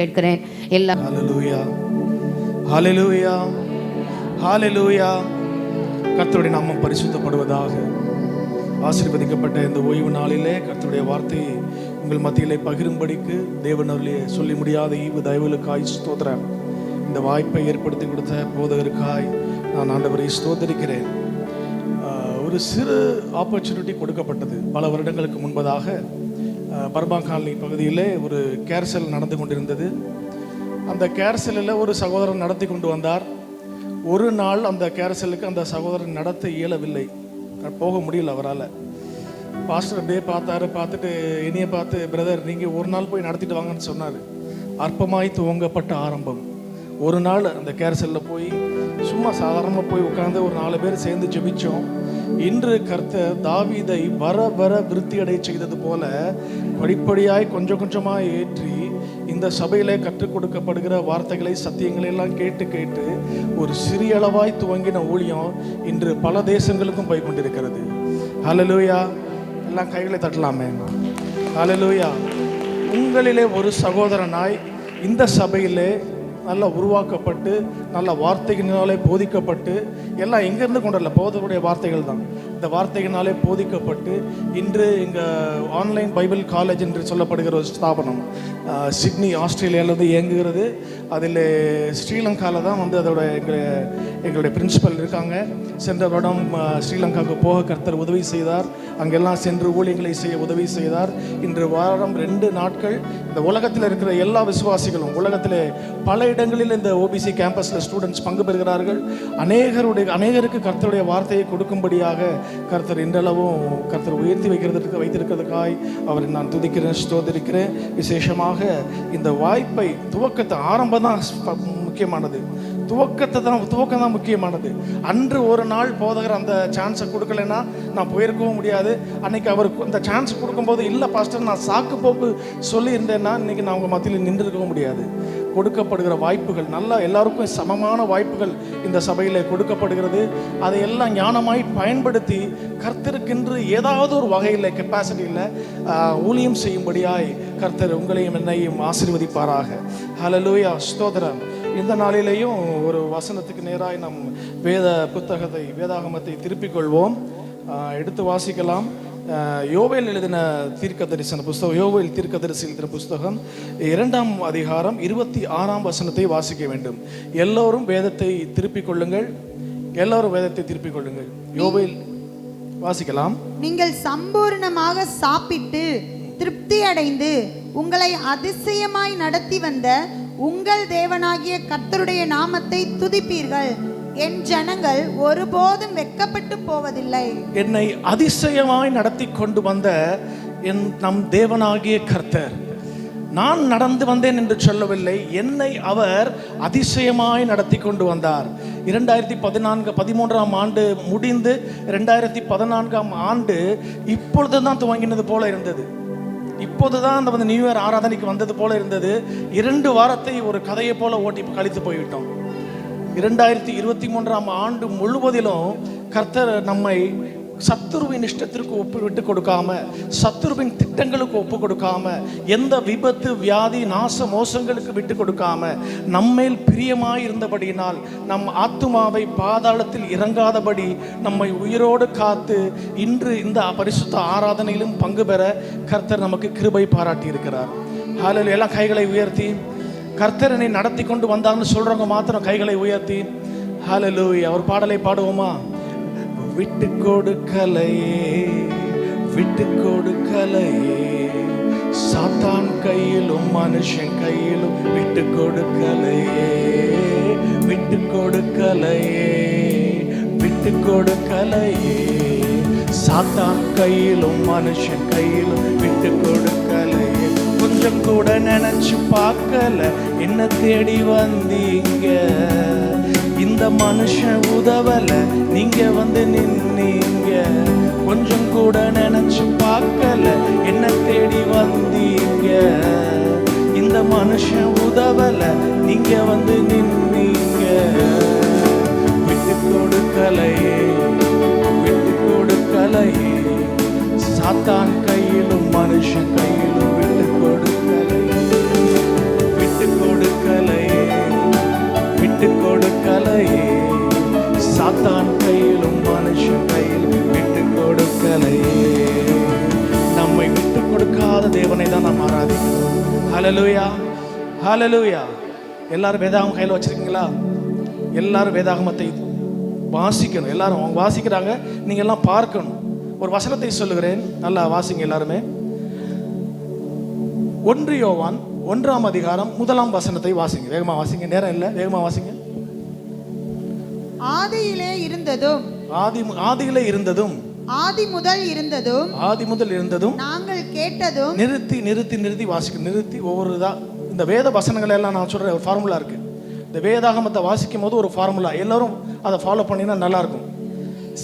கேட்கிறேன். எல்லா ஹல்லேலூயா, ஹல்லேலூயா, ஹல்லேலூயா. கர்த்தருடைய நாமம் பரிசுத்தப்படுவதாக. ஆசீர்வதிக்கப்பட்ட இந்த ஓய்வு நாளிலே கர்த்தருடைய வார்த்தையை உங்கள் மத்தியிலே பகிரும்படிக்கு தேவனருளே சொல்லி முடியாத ஈவு தயவுகளுக்காய் ஸ்தோத்திரம். இந்த வாய்ப்பை ஏற்படுத்தி கொடுத்த போதகருக்காய் நான் ஆண்டவரை ஸ்தோத்தரிக்கிறேன். ஒரு சிறு ஆப்பர்ச்சுனிட்டி கொடுக்கப்பட்டது. பல வருடங்களுக்கு முன்பதாக பர்மா காலனி பகுதியிலே ஒரு கேர்செல் நடந்து கொண்டிருந்தது. அந்த கேர்செல்லில் ஒரு சகோதரன் நடத்தி கொண்டு வந்தார். ஒரு நாள் அந்த கேர்செல்லுக்கு அந்த சகோதரன் நடத்த இயலவில்லை, போக முடியல அவரால். பாஸ்டர் அப்படியே பார்த்துட்டு என்னையை பார்த்து, பிரதர் நீங்கள் ஒரு நாள் போய் நடத்திட்டு வாங்கன்னு சொன்னார். அற்பமாய் துவங்கப்பட்ட ஆரம்பம். ஒரு நாள் அந்த கேர்செல்லில் போய் சும்மா சாதாரணமாக போய் உட்காந்து ஒரு 4 பேர் சேர்ந்து ஜெபிச்சோம். இன்று கர்த்தர் தாவீதை வர வர விருத்தி அடைய செய்தது போல படிப்படியாய் கொஞ்சம் கொஞ்சமாக ஏற்றி இந்த சபையிலே கற்றுக் கொடுக்கப்படுகிற வார்த்தைகளை சத்தியங்களை எல்லாம் கேட்டு கேட்டு ஒரு சிறிய அளவாய் துவங்கின ஊழியம் இன்று பல தேசங்களுக்கும் போய் கொண்டிருக்கிறது. ஹல்லேலூயா. எல்லாம் கைகளை தட்டலாமே. ஹல்லேலூயா. உங்களிலே ஒரு சகோதரனாய் இந்த சபையிலே நல்லா உருவாக்கப்பட்டு நல்ல வார்த்தைகளினாலே போதிக்கப்பட்டு, எல்லாம் எங்கேருந்து கொண்டு வரல, போதகருடைய வார்த்தைகள் தான். இந்த வார்த்தைகளினாலே போதிக்கப்பட்டு இன்று எங்கள் ஆன்லைன் பைபிள் காலேஜ் என்று சொல்லப்படுகிற ஒரு ஸ்தாபனம் சிட்னி ஆஸ்திரேலியாவிலேருந்து இயங்குகிறது. அதில் ஸ்ரீலங்காவில் தான் வந்து அதோட எங்களுடைய பிரின்சிபல் இருக்காங்க. சென்ற வருடம் ஸ்ரீலங்காவுக்கு போக கர்த்தர் உதவி செய்தார். அங்கெல்லாம் சென்று ஊழியங்களை செய்ய உதவி செய்தார். இன்று வாரம் 2 நாட்கள் இந்த உலகத்தில் இருக்கிற எல்லா விசுவாசிகளும், உலகத்தில் பல இடங்களில் இந்த ஓபிசி கேம்பஸில் ஸ்டூடெண்ட்ஸ் பங்கு பெறுகிறார்கள். அநேகருக்கு கர்த்தருடைய வார்த்தையை கொடுக்கும்படியாக கர்த்தர் இன்றளவும் கர்த்தர் உயர்த்தி வைத்திருக்கிறதுக்காய் அவரை நான் துதிக்கிறேன், ஸ்தோத்திரிக்கிறேன். விசேஷமாக இந்த வாய்ப்பை துவக்கத்தை ஆரம்பம் தான் முக்கியமானது. துவக்கம் தான் முக்கியமானது. அன்று ஒரு நாள் போதகர் அந்த சான்ஸை கொடுக்கலைன்னா நான் போயிருக்கவும் முடியாது. அன்னைக்கு அவருக்கு அந்த சான்ஸ் கொடுக்கும்போது, இல்லை பாஸ்டர் நான் சாக்கு போக்கு சொல்லியிருந்தேன்னா இன்னைக்கு நான் உங்கள் மத்தியில் நின்றுருக்கவும் முடியாது. கொடுக்கப்படுகிற வாய்ப்புகள் நல்லா எல்லாருக்கும் சமமான வாய்ப்புகள் இந்த சபையில் கொடுக்கப்படுகிறது. அதையெல்லாம் ஞானமாய் பயன்படுத்தி கர்த்தருக்கென்று ஏதாவது ஒரு வகையில் கெப்பாசிட்டியில் ஊழியம் செய்யும்படியாய் கர்த்தர் உங்களையும் என்னையும் ஆசீர்வதிப்பாராக. ஹல்லேலூயா, ஸ்தோத்திரம். இந்த நாளிலேயும் ஒரு வசனத்துக்கு நேராய் நம் வேதாகமத்தை திருப்பிக் கொள்வோம். எடுத்து வாசிக்கலாம். யோவேல் எழுதின தீர்க்கதரிசன புஸ்தகம், யோவேல் தீர்க்கதரிசி எழுதின புஸ்தகம் 2ஆம் அதிகாரம் 26ஆம் வசனத்தை வாசிக்க வேண்டும். எல்லோரும் வேதத்தை திருப்பிக் கொள்ளுங்கள். எல்லோரும் வேதத்தை திருப்பிக் கொள்ளுங்கள். யோவேல் வாசிக்கலாம். நீங்கள் சம்பூர்ணமாக சாப்பிட்டு திருப்தி அடைந்து உங்களை அதிசயமாய் நடத்தி வந்த உங்கள் தேவனாகிய கர்த்தருடைய நாமத்தை துதிப்பீர்கள். என் ஜனங்கள் ஒருபோதும் வெட்கப்பட்டு போவதில்லை. என்னை அதிசயமாய் நடத்தி கொண்டு வந்த நம் தேவனாகிய கர்த்தர், நான் நடந்து வந்தேன் என்று சொல்லவில்லை, என்னை அவர் அதிசயமாய் நடத்தி கொண்டு வந்தார். 2013ஆம் ஆண்டு முடிந்து 2014ஆம் ஆண்டு இப்பொழுது தான் துவங்கினது போல இருந்தது. இப்போதுதான் அந்த நியூ இயர் ஆராதனைக்கு வந்தது போல இருந்தது. 2 வாரத்தை ஒரு கதையை போல ஓட்டி கழித்து போய்விட்டோம். 2023ஆம் ஆண்டு முழுவதிலும் கர்த்தர் நம்மை சத்துருவின் இஷ்டத்திற்கு விட்டு கொடுக்காம, சத்துருவின் திட்டங்களுக்கு ஒப்பு கொடுக்காம, எந்த விபத்து வியாதி நாச மோசங்களுக்கு விட்டு கொடுக்காம நம்மேல் பிரியமாய் இருந்தபடியினால் நம் ஆத்துமாவை பாதாளத்தில் இறங்காதபடி நம்மை உயிரோடு காத்து இன்று இந்த பரிசுத்த ஆராதனையிலும் பங்கு பெற கர்த்தர் நமக்கு கிருபை பாராட்டி இருக்கிறார். ஹல்லேலூயா. எல்லாம் கைகளை உயர்த்தி கர்த்தரனை நடத்தி கொண்டு வந்தார்னு சொல்றவங்க மாத்திரம் கைகளை உயர்த்தி ஹல்லேலூயா ஒரு பாடலை பாடுவோமா? விட்டு கொடுக்கலையே, விட்டு கொடுக்கலையே, சாத்தான் கையிலும் மனுஷன் கையிலும் விட்டு கொடுக்கலையே, விட்டு கொடுக்கலையே, விட்டு கொடுக்கலையே, சாத்தான் கையிலும் மனுஷன் கையிலும் விட்டு கொடுக்கலையே. கொஞ்சம் கூட நினைச்சு பார்க்கல, என்ன தேடி வந்தீங்க, இந்த மனுஷன் உதவல, நீங்க வந்து நின்னீங்க. கொஞ்சம் கூட நினைச்சு பார்க்கல, என்ன தேடி வந்தீங்க, இந்த மனுஷன் உதவல, நீங்க வந்து நின்னீங்க. விட்டு கொடுக்கலையே, விட்டு கொடுக்கலையே, சாத்தான் கையிலும் மனுஷன் கையிலும் விட்டு கொடுக்கலையே, விட்டு விட்டு கொடுக்கலையே, சாத்தான் கையிலும் மனுஷன் கையிலும் விட்டு கொடுக்கலையே. நம்மை விட்டு கொடுக்காத தேவனை தான் நாம் ஆராதிக்கிறோம். ஹல்லேலூயா, ஹல்லேலூயா. எல்லாரும் வேதாகமம் கையில் வச்சிருக்கீங்களா? எல்லாரும் வேதாகமத்தை வாசிக்கணும். எல்லாரும் அவங்க வாசிக்கிறாங்க, நீங்க எல்லாம் பார்க்கணும். ஒரு வசனத்தை சொல்லுகிறேன், நல்லா வாசிங்க எல்லாருமே. 1 யோவான் 1ஆம் அதிகாரம் 1ஆம் வசனத்தை வாசிங்க. வேகமா வாசிங்க, நேரம் இல்லை, வேகமா வாசிங்க. ஆதியிலே இருந்ததும், ஆதியிலே இருந்ததும், ஆதி முதல் இருந்ததும், ஆதி முதல் இருந்ததும், நாங்கள் கேட்டதும். நிறுத்தி நிறுத்தி நிறுத்தி வாசிக்கணும். நிறுத்தி ஒவ்வொரு இந்த வேத வசனங்கள் எல்லாம் நான் சொல்ற ஒரு ஃபார்முலா இருக்கு. இந்த வேதாகமத்தை வாசிக்கும் போது ஒரு ஃபார்முலா, எல்லாரும் அதை ஃபாலோ பண்ணினா நல்லா இருக்கும்.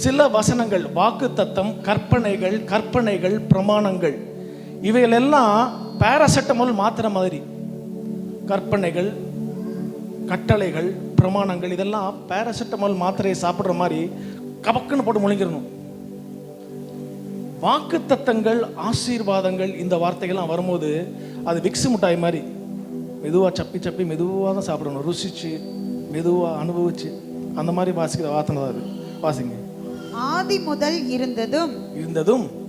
சில வசனங்கள் வாக்கு தத்தம், கற்பனைகள், பிரமாணங்கள், இவைகளெல்லாம் பாராசெட்டமால் மாத்திர மாதிரி. கற்பனைகள், கட்டளைகள், பிரமாணங்கள் இதெல்லாம் பாராசெட்டமால் மாத்திரையை சாப்பிட்ற மாதிரி கபக்குன்னு போட்டு முழுங்கிடணும். வாக்கு தத்தங்கள், ஆசீர்வாதங்கள், இந்த வார்த்தைகள்லாம் வரும்போது அது விக்ஸு மிட்டாய் மாதிரி மெதுவாக சப்பி மெதுவாக தான் சாப்பிடணும். ருசிச்சு மெதுவாக அனுபவிச்சு அந்த மாதிரி வாசிக்கிற வார்த்தை தான் அது. வாசிங்க. ஆதி முதல் இருந்ததும்,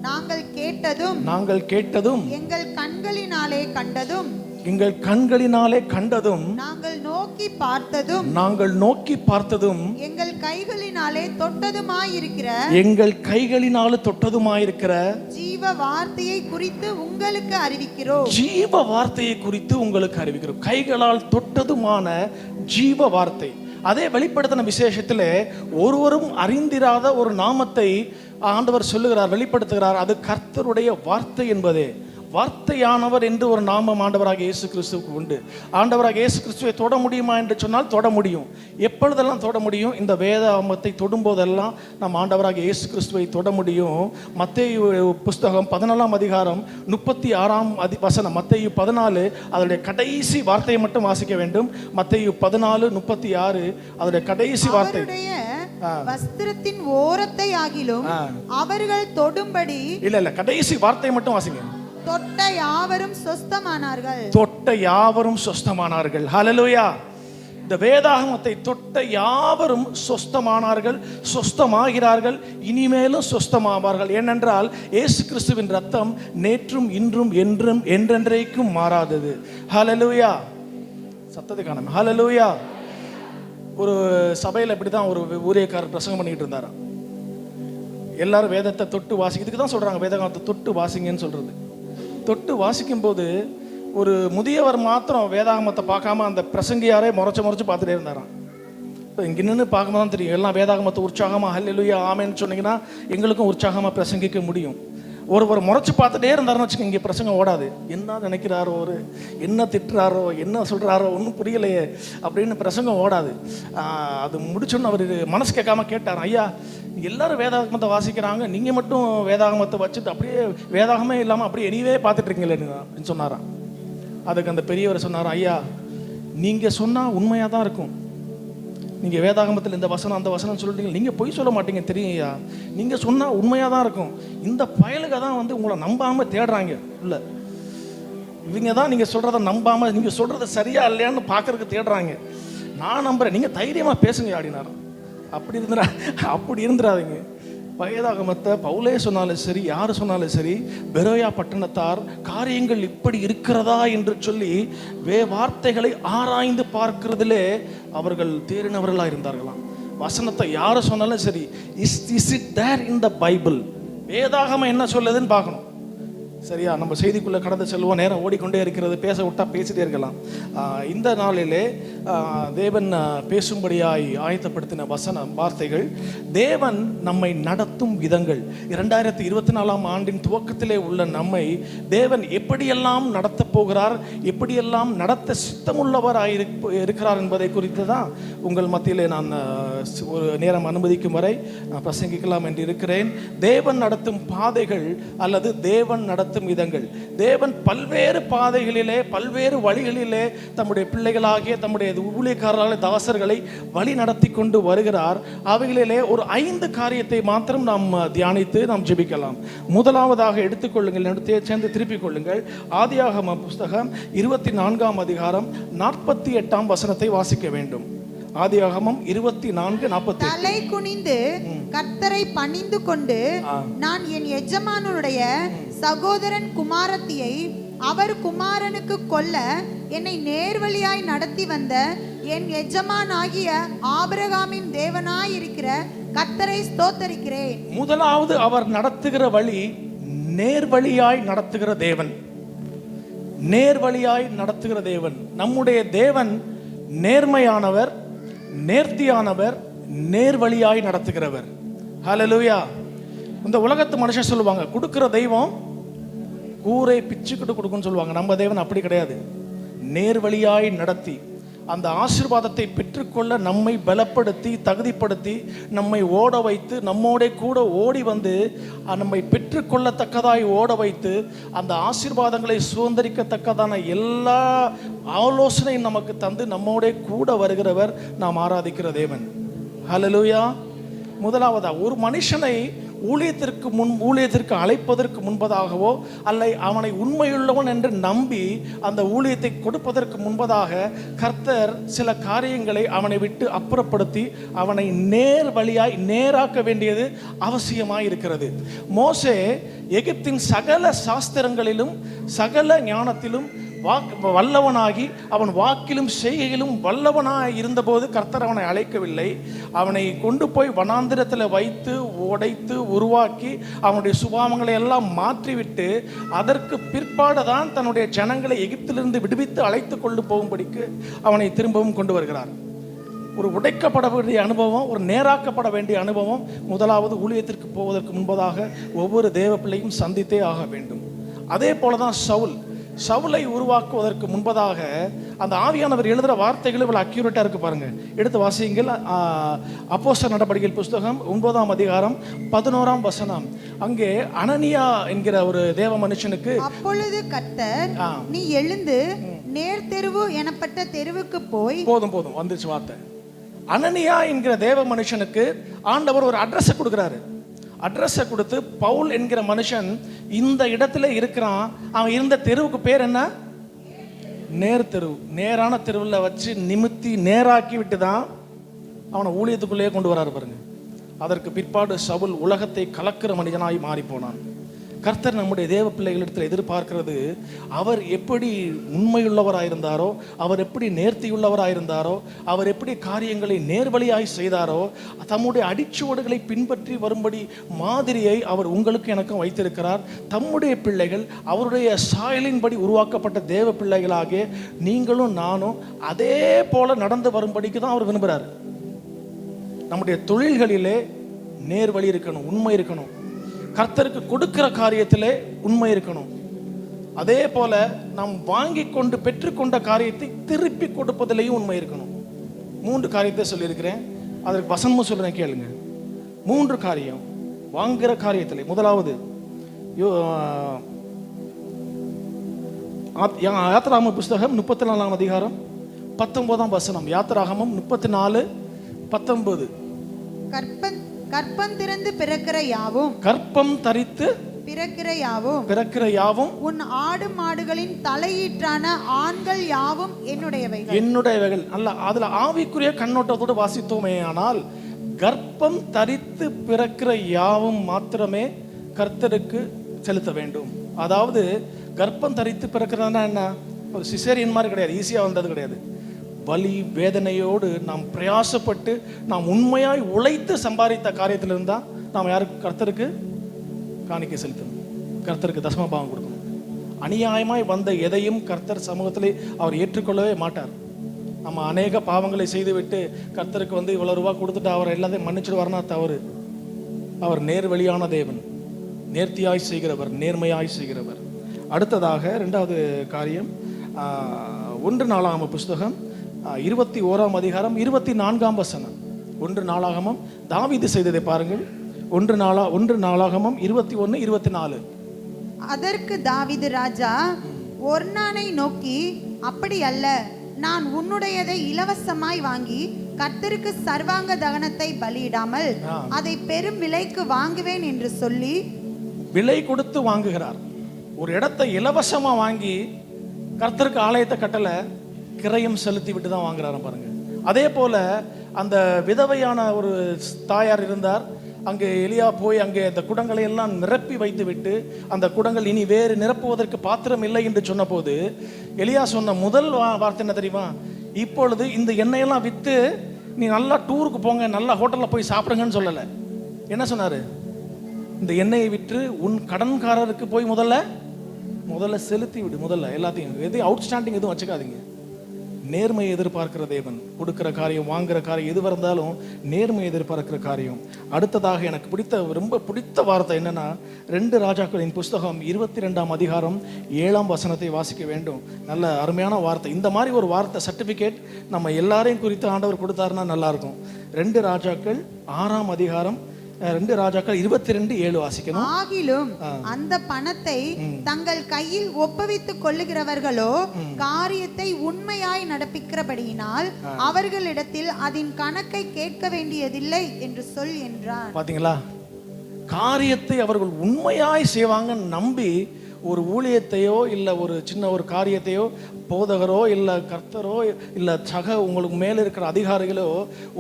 நாங்கள் கேட்டதும், எங்கள் கண்களினாலே கண்டதும், நாங்கள் நோக்கி பார்த்ததும், எங்கள் கைகளினாலே தொட்டதுமாயிருக்கிற ஜீவ வார்த்தையை குறித்து உங்களுக்கு அறிவிக்கிறோம். கைகளால் தொட்டதுமான ஜீவ வார்த்தை. அதே வெளிப்படுத்தின விசேஷத்தில் ஒருவரும் அறிந்திராத ஒரு நாமத்தை ஆண்டவர் சொல்லுகிறார், வெளிப்படுத்துகிறார். அது கர்த்தருடைய வார்த்தை என்பதே. வார்த்தையானவர் என்று ஒரு நாமம் ஆண்டவராக இயேசு கிறிஸ்துவுக்கு உண்டு. ஆண்டவராக இயேசு கிறிஸ்துவை தொட முடியுமா என்று சொன்னால் தொட முடியும். எப்பொழுதெல்லாம் தொட முடியும்? இந்த வேதாகமத்தை தொடும்போதெல்லாம் நம்ம ஆண்டவராக இயேசு கிறிஸ்துவை தொட முடியும். மத்தேயு புஸ்தகம் 14ஆம் அதிகாரம் 36ஆம் வசனம், மத்தேயு 14 அதனுடைய கடைசி வார்த்தையை மட்டும் வாசிக்க வேண்டும். மத்தேயு 14:36 அதனுடைய கடைசி வார்த்தை. வஸ்திரத்தின் ஓரத்தை ஆகிலும் அவர்கள் தொடும்படி இல்ல கடைசி வார்த்தையை மட்டும் வாசிங்க. தொட்ட யாவரும் சொஸ்தமானார்கள். ஹல்லேலூயா. இந்த வேதாகமத்தை தொட்ட யாவரும் சொஸ்தமானார்கள், சொஸ்தமாகிறார்கள், இனிமேலும் சொஸ்தமாவார்கள். ஏனென்றால் இயேசு கிறிஸ்துவின் ரத்தம் நேற்றும் இன்றும் என்றும் என்றென்றைக்கும் மாறாதது. ஹல்லேலூயா. சத்தத்தை காணோம். ஹல்லேலூயா. ஒரு சபையில் இப்படி தான் ஒரு ஊழியக்காரர் பிரசங்கம் பண்ணிக்கிட்டு இருந்தாராம். எல்லாரும் வேதத்தை தொட்டு வாசிக்கிறதுக்கு தான் சொல்றாங்க, வேதாகமத்தை தொட்டு வாசிங்கன்னு சொல்றது. தொட்டு வாசிக்கும் போது ஒரு முதியவர் மாத்திரம் வேதாகமத்தை பார்க்காம அந்த பிரசங்கியாரே முறைச்சு பார்த்துட்டே இருந்தாராம். இப்போ இங்கே நின்று பார்க்கும்போது தான் தெரியும், எல்லாம் வேதாகமத்தை உற்சாகமாக ஹல்லேலூயா ஆமென்னு சொன்னீங்கன்னா எங்களுக்கும் உற்சாகமாக பிரசங்கிக்க முடியும். ஒரு முறைச்சு பார்த்துட்டே இருந்தாருன்னு வச்சுக்கோங்க, இங்கே பிரசங்கம் ஓடாது. என்ன நினைக்கிறாரோ, என்ன திட்டுறாரோ, என்ன சொல்கிறாரோ ஒன்றும் புரியலையே அப்படின்னு பிரசங்கம் ஓடாது. அது முடிச்சோன்னு அவர் மனசு கேட்காம கேட்டார், ஐயா எல்லாரும் வேதாகமத்தை வாசிக்கிறாங்க, நீங்கள் மட்டும் வேதாகமத்தை வச்சுட்டு அப்படியே வேதாகமே இல்லாமல் அப்படியே எனிவே பார்த்துட்டு இருக்கீங்களே அப்படின்னு சொன்னாராம். அதுக்கு அந்த பெரியவர் சொன்னாராம், ஐயா நீங்கள் சொன்னால் உண்மையாக தான் இருக்கும். நீங்கள் வேதாகமத்தில் இந்த வசனம் அந்த வசனம் சொல்லிட்டீங்க, நீங்கள் பொய் சொல்ல மாட்டீங்க தெரியும் ஐயா, நீங்கள் சொன்னால் உண்மையாக தான் இருக்கும். இந்த பயலுக தான் உங்களை நம்பாமல் தேடுறாங்க. இல்லை, இவங்க தான் நீங்கள் சொல்கிறத நம்பாமல் நீங்கள் சொல்கிறது சரியா இல்லையான்னு பார்க்கறதுக்கு தேடுறாங்க. நான் நம்புகிறேன், நீங்கள் தைரியமாக பேசுங்க அப்படின்னாரு. அப்படி இருந்துடாதீங்க. வேதாகமத்தை பவுலே சொன்னாலும் சரி, யார் சொன்னாலும் சரி, பெரோயா பட்டணத்தார் காரியங்கள் இப்படி இருக்கிறதா என்று சொல்லி வார்த்தைகளை ஆராய்ந்து பார்க்கிறதுலே அவர்கள் தேறினவர்களாக இருந்தார்களாம். வசனத்தை யார் சொன்னாலும் சரி, is it there in the Bible, வேதாகமம் என்ன சொல்லுதுன்னு பார்க்கணும். சரியா? நம்ம செய்திக்குள்ளே கடந்து செல்வோம், நேரம் ஓடிக்கொண்டே இருக்கிறது, பேச விட்டா பேசிட்டே இருக்கலாம். இந்த நாளிலே தேவன் பேசும்படியாய் ஆயத்தப்படுத்தின வார்த்தைகள், தேவன் நம்மை நடத்தும் விதங்கள். 2024ஆம் ஆண்டின் துவக்கத்திலே உள்ள நம்மை தேவன் எப்படியெல்லாம் நடத்தப் போகிறார், எப்படியெல்லாம் நடத்த சித்தமுள்ளவராய் இருக்கிறார் என்பதை குறித்து தான் உங்கள் மத்தியிலே நான் ஒரு நேரம் அனுமதிக்கும் வரை நான் பிரசங்கிக்கலாம் என்று இருக்கிறேன். தேவன் நடத்தும் பாதைகள் அல்லது தேவன் நடத்தும் விதங்கள். தேவன் பல்வேறு பாதைகளிலே பல்வேறு வழிகளிலே தம்முடைய பிள்ளைகளாகிய தம்முடைய ஊழியக்காரர்களாக தாசர்களை வழி நடத்தி கொண்டு வருகிறார். அவைகளிலே ஒரு 5 காரியத்தை மாத்திரம் நாம் தியானித்து நாம் ஜெபிக்கலாம். முதலாவதாக எடுத்துக்கொள்ளுங்கள், சேர்ந்து திருப்பிக் கொள்ளுங்கள். ஆதியாகம புஸ்தகம் 24ஆம் அதிகாரம் 48ஆம் வசனத்தை வாசிக்க வேண்டும். ஆதியாகமம் 24:48. தலை குனிந்து கர்த்தரை பணிந்து கொண்டு, நான் என் எஜமானுடைய சகோதரன் குமாரத்தியை அவர் குமாரனுக்கு கொல்ல என்னை நேர்வழியாய் நடத்தி வந்த என் எஜமானாகிய ஆபிரகாமின் தேவனாய் இருக்கிற கர்த்தரை ஸ்தோத்தரிக்கிறேன். முதலாவது அவர் நடத்துகிற வழி நேர்வழியாய் நடத்துகிற தேவன். நேர்வழியாய் நடத்துகிற தேவன். நம்முடைய தேவன் நேர்மையானவர், நேர்த்தியானவர், நேர்வழியாய் நடத்துகிறவர். ஹல்லேலூயா. இந்த உலகத்து மனுஷன் சொல்லுவாங்க, கொடுக்கிற தெய்வம் கூரை பிச்சுக்கிட்டு கொடுக்குன்னு சொல்லுவாங்க. நம்ம தேவன் அப்படி கிடையாது. நேர்வழியாய் நடத்தி அந்த ஆசீர்வாதத்தை பெற்றுக்கொள்ள நம்மை பலப்படுத்தி தகுதிப்படுத்தி நம்மை ஓட வைத்து நம்மோட கூட ஓடி வந்து நம்மை பெற்றுக்கொள்ளத்தக்கதாய் ஓட வைத்து அந்த ஆசீர்வாதங்களை சுதந்திரிக்கத்தக்கதான எல்லா ஆலோசனையும் நமக்கு தந்து நம்மோட கூட வருகிறவர் நாம் ஆராதிக்கிற தேவன். ஹல்லேலூயா. முதலாவதா ஒரு மனுஷனை ஊழியத்திற்கு அழைப்பதற்கு முன்பதாகவோ அல்ல அவனை உண்மையுள்ளவன் என்று நம்பி அந்த ஊழியத்தை கொடுப்பதற்கு முன்பதாக கர்த்தர் சில காரியங்களை அவனை விட்டு அப்புறப்படுத்தி அவனை நேர் வழியாய் நேராக்க வேண்டியது அவசியமாய் இருக்கிறது. மோசே எகிப்தின் சகல சாஸ்திரங்களிலும் சகல ஞானத்திலும் வல்லவனாகி அவன் வாக்கிலும் செய்கையிலும் வல்லவனாய் இருந்தபோது கர்த்தர் அவனை அழைக்கவில்லை. அவனை கொண்டு போய் வனாந்திரத்தில் வைத்து உடைத்து உருவாக்கி அவனுடைய சுபாவங்களை எல்லாம் மாற்றிவிட்டு அதற்கு பிற்பாடு தான் தன்னுடைய ஜனங்களை எகிப்திலிருந்து விடுவித்து அழைத்து கொண்டு போகும்படிக்கு அவனை திரும்பவும் கொண்டு வருகிறார். ஒரு உடைக்கப்பட வேண்டிய அனுபவம், ஒரு நேராக்கப்பட வேண்டிய அனுபவம் முதலாவது ஊழியத்திற்கு போவதற்கு முன்பதாக ஒவ்வொரு தேவ பிள்ளையும் சந்தித்தே ஆக வேண்டும். அதே போலதான் சவுலை உருவாக்குவதற்கு முன்பதாக அந்த ஆவியானவர் எழுதுகிற வார்த்தைகள் இவ்வளவு அக்யூரேட்டா இருக்கு பாருங்க. எடுத்து வாசியுங்கள். அப்போஸ்தலர் நடபடிகள் புஸ்தகம் 9ஆம் அதிகாரம் 11ஆம் வசனம். அங்கே அனனியா என்கிற ஒரு தேவ மனுஷனுக்கு, அப்பொழுது கர்த்தர், நீ எழுந்து நேர் தெருவு எனப்பட்ட தெருவுக்கு போய். போதும் வந்துச்சு வார்த்தை. அனனியா என்கிற தேவ மனுஷனுக்கு ஆண்டவர் ஒரு அட்ரஸ் கொடுக்கிறாரு. அட்ரஸை கொடுத்து, பவுல் என்கிற மனுஷன் இந்த இடத்துல இருக்கிறான், அவன் இருந்த தெருவுக்கு பேர் என்ன? நேர் தெருவு. நேரான தெருவில் வச்சு நிமித்தி நேராக்கி விட்டு தான் அவனை ஊழியத்துக்குள்ளேயே கொண்டு வராரு பாருங்க. அதற்கு பிற்பாடு சவுல் உலகத்தை கலக்கிற மனிதனாய் மாறி போனான். கர்த்தர் நம்முடைய தேவ பிள்ளைகளிடத்தில் எதிர்பார்க்கிறது, அவர் எப்படி உண்மையுள்ளவராயிருந்தாரோ, அவர் எப்படி நேர்த்தியுள்ளவராயிருந்தாரோ, அவர் எப்படி காரியங்களை நேர்வழியாய் செய்தாரோ, தம்முடைய அடிச்சுவடுகளை பின்பற்றி வரும்படி மாதிரியை அவர் உங்களுக்கு எனக்கும் வைத்திருக்கிறார். தம்முடைய பிள்ளைகள் அவருடைய சாயலின்படி உருவாக்கப்பட்ட தேவ பிள்ளைகளாகிய நீங்களும் நானும் அதே போல நடந்து வரும்படிக்கு தான் அவர் விரும்புகிறார். நம்முடைய தொழில்களிலே நேர்வழி இருக்கணும், உண்மை இருக்கணும். கர்த்தருக்கு கொடுக்கிற காரியத்திலே உண்மை இருக்கணும். அதே போல நாம் வாங்கி கொண்டு பெற்றுக்கொண்ட காரியத்தை திருப்பி கொடுப்பதிலேயும் உண்மை இருக்கணும். 3 காரியத்தை சொல்லியிருக்கிறேன். அதற்கு வசனமும் சொல்றேன், கேளுங்க. 3 காரியம் வாங்குகிற காரியத்திலே. முதலாவது யாத்திராகம புஸ்தகம் 34ஆம் அதிகாரம் 19ஆம் வசனம். யாத்திராகமம் 34:19. கற்பம் திறந்து பிறக்கிற யாவும், கற்பம் தரித்து பிறக்கிற யாவும் உன் ஆடு மாடுகளின் தலையீற்றான ஆண்கள் யாவும் என்னுடையவைகள். அல்ல, அதுல ஆவிக்குரிய கண்ணோட்டத்தோடு வாசித்தோமே ஆனால் கர்ப்பம் தரித்து பிறக்கிற யாவும் மாத்திரமே கர்த்தருக்கு செலுத்த வேண்டும். அதாவது கர்ப்பம் தரித்து பிறக்கிறதுனா என்ன? ஒரு சிசேரியன் மாதிரி கிடையாது, ஈஸியா வந்தது கிடையாது. வலி வேதனையோடு நாம் பிரயாசப்பட்டு நாம் உண்மையாய் உழைத்து சம்பாதித்த காரியத்தில் இருந்தால் நாம் யாருக்கு? கர்த்தருக்கு காணிக்கை செலுத்தணும், கர்த்தருக்கு தசமபாகம் கொடுக்கணும். அநியாயமாய் வந்த எதையும் கர்த்தர் சமூகத்திலே அவர் ஏற்றுக்கொள்ளவே மாட்டார். நம்ம அநேக பாவங்களை செய்துவிட்டு கர்த்தருக்கு இவ்வளோ ரூபா கொடுத்துட்டு அவர் எல்லாத்தையும் மன்னிச்சுட்டு வரணும் தவறு. அவர் நேர்வழியான தேவன், நேர்த்தியாய் செய்கிறவர், நேர்மையாய் செய்கிறவர். அடுத்ததாக 2வது காரியம் 1 நாளாகம புஸ்தகம் 21ஆம் அதிகாரம் 24ஆம் வசனம். 1 நாளாகமம் தாவீது செய்ததை பாருங்கள். 1 நாளாகமம் 21:24. அதற்கு தாவீது ராஜா ஒர்னானை நோக்கி, அப்படி அல்ல, நான் உன்னுடையதை இலவசமாய் வாங்கி கர்த்தருக்கு சர்வாங்க தகனத்தை பலியிடாமல் அதை பெரும் விலைக்கு வாங்குவேன் என்று சொல்லி. விலை கொடுத்து வாங்குகிறார். ஒரு இடத்தை இலவசமா வாங்கி கர்த்தருக்கு ஆலயத்தை கட்டல, கிரயம் செலுத்தி விட்டு தான் வாங்குறாரு பாருங்க. அதே போல அந்த விதவையான ஒரு தாயார் இருந்தார். அங்கே எலியா போய் அங்கே அந்த குடங்களை எல்லாம் நிரப்பி வைத்து விட்டு, அந்த குடங்கள் இனி வேறு நிரப்புவதற்கு பாத்திரம் இல்லை என்று சொன்னபோது எலியா சொன்ன முதல் வார்த்தை என்ன தெரியுமா? இப்பொழுது இந்த எண்ணெயெல்லாம் விற்று நீ நல்லா டூருக்கு போங்க, நல்லா ஹோட்டலில் போய் சாப்பிடுங்கன்னு சொல்லலை. என்ன சொன்னார்? இந்த எண்ணெயை விற்று உன் கடன்காரருக்கு போய் முதல்ல செலுத்தி விடு. முதல்ல எல்லாத்தையும், எது அவுட்ஸ்டாண்டிங் எதுவும் வச்சுக்காதீங்க. நேர்மையை எதிர்பார்க்கிற தேவன். கொடுக்கிற காரியம், வாங்குற காரியம் எதுவாக இருந்தாலும் நேர்மையை எதிர்பார்க்கிற காரியம். அடுத்ததாக எனக்கு ரொம்ப பிடித்த வார்த்தை என்னன்னா, 2 ராஜாக்களின் புஸ்தகம் 22ஆம் அதிகாரம் 7ஆம் வசனத்தை வாசிக்க வேண்டும். நல்ல அருமையான வார்த்தை. இந்த மாதிரி ஒரு வார்த்தை சர்டிபிகேட் நம்ம எல்லாரையும் குறித்து ஆண்டவர் கொடுத்தாருன்னா நல்லா இருக்கும். 2 ராஜாக்கள் 6ஆம் அதிகாரம் 2 ராஜாக்கள் 22:7 வாசிக்கணும். ஆகிலும் அந்த பணத்தை தங்கள் கையில் ஒப்புவித்துக் கொள்ளுகிறவர்களோ காரியத்தை உண்மையாய் நடப்பிக்கிறபடியினால் அவர்களிடத்தில் அதன் கணக்கை கேட்க வேண்டியதில்லை என்று சொல் என்றார். பாத்தீங்களா? காரியத்தை அவர்கள் உண்மையாய் செய்வாங்க நம்பி ஒரு ஊழியத்தையோ இல்லை ஒரு சின்ன ஒரு காரியத்தையோ போதகரோ இல்லை கர்த்தரோ இல்லை உங்களுக்கு மேலே இருக்கிற அதிகாரிகளோ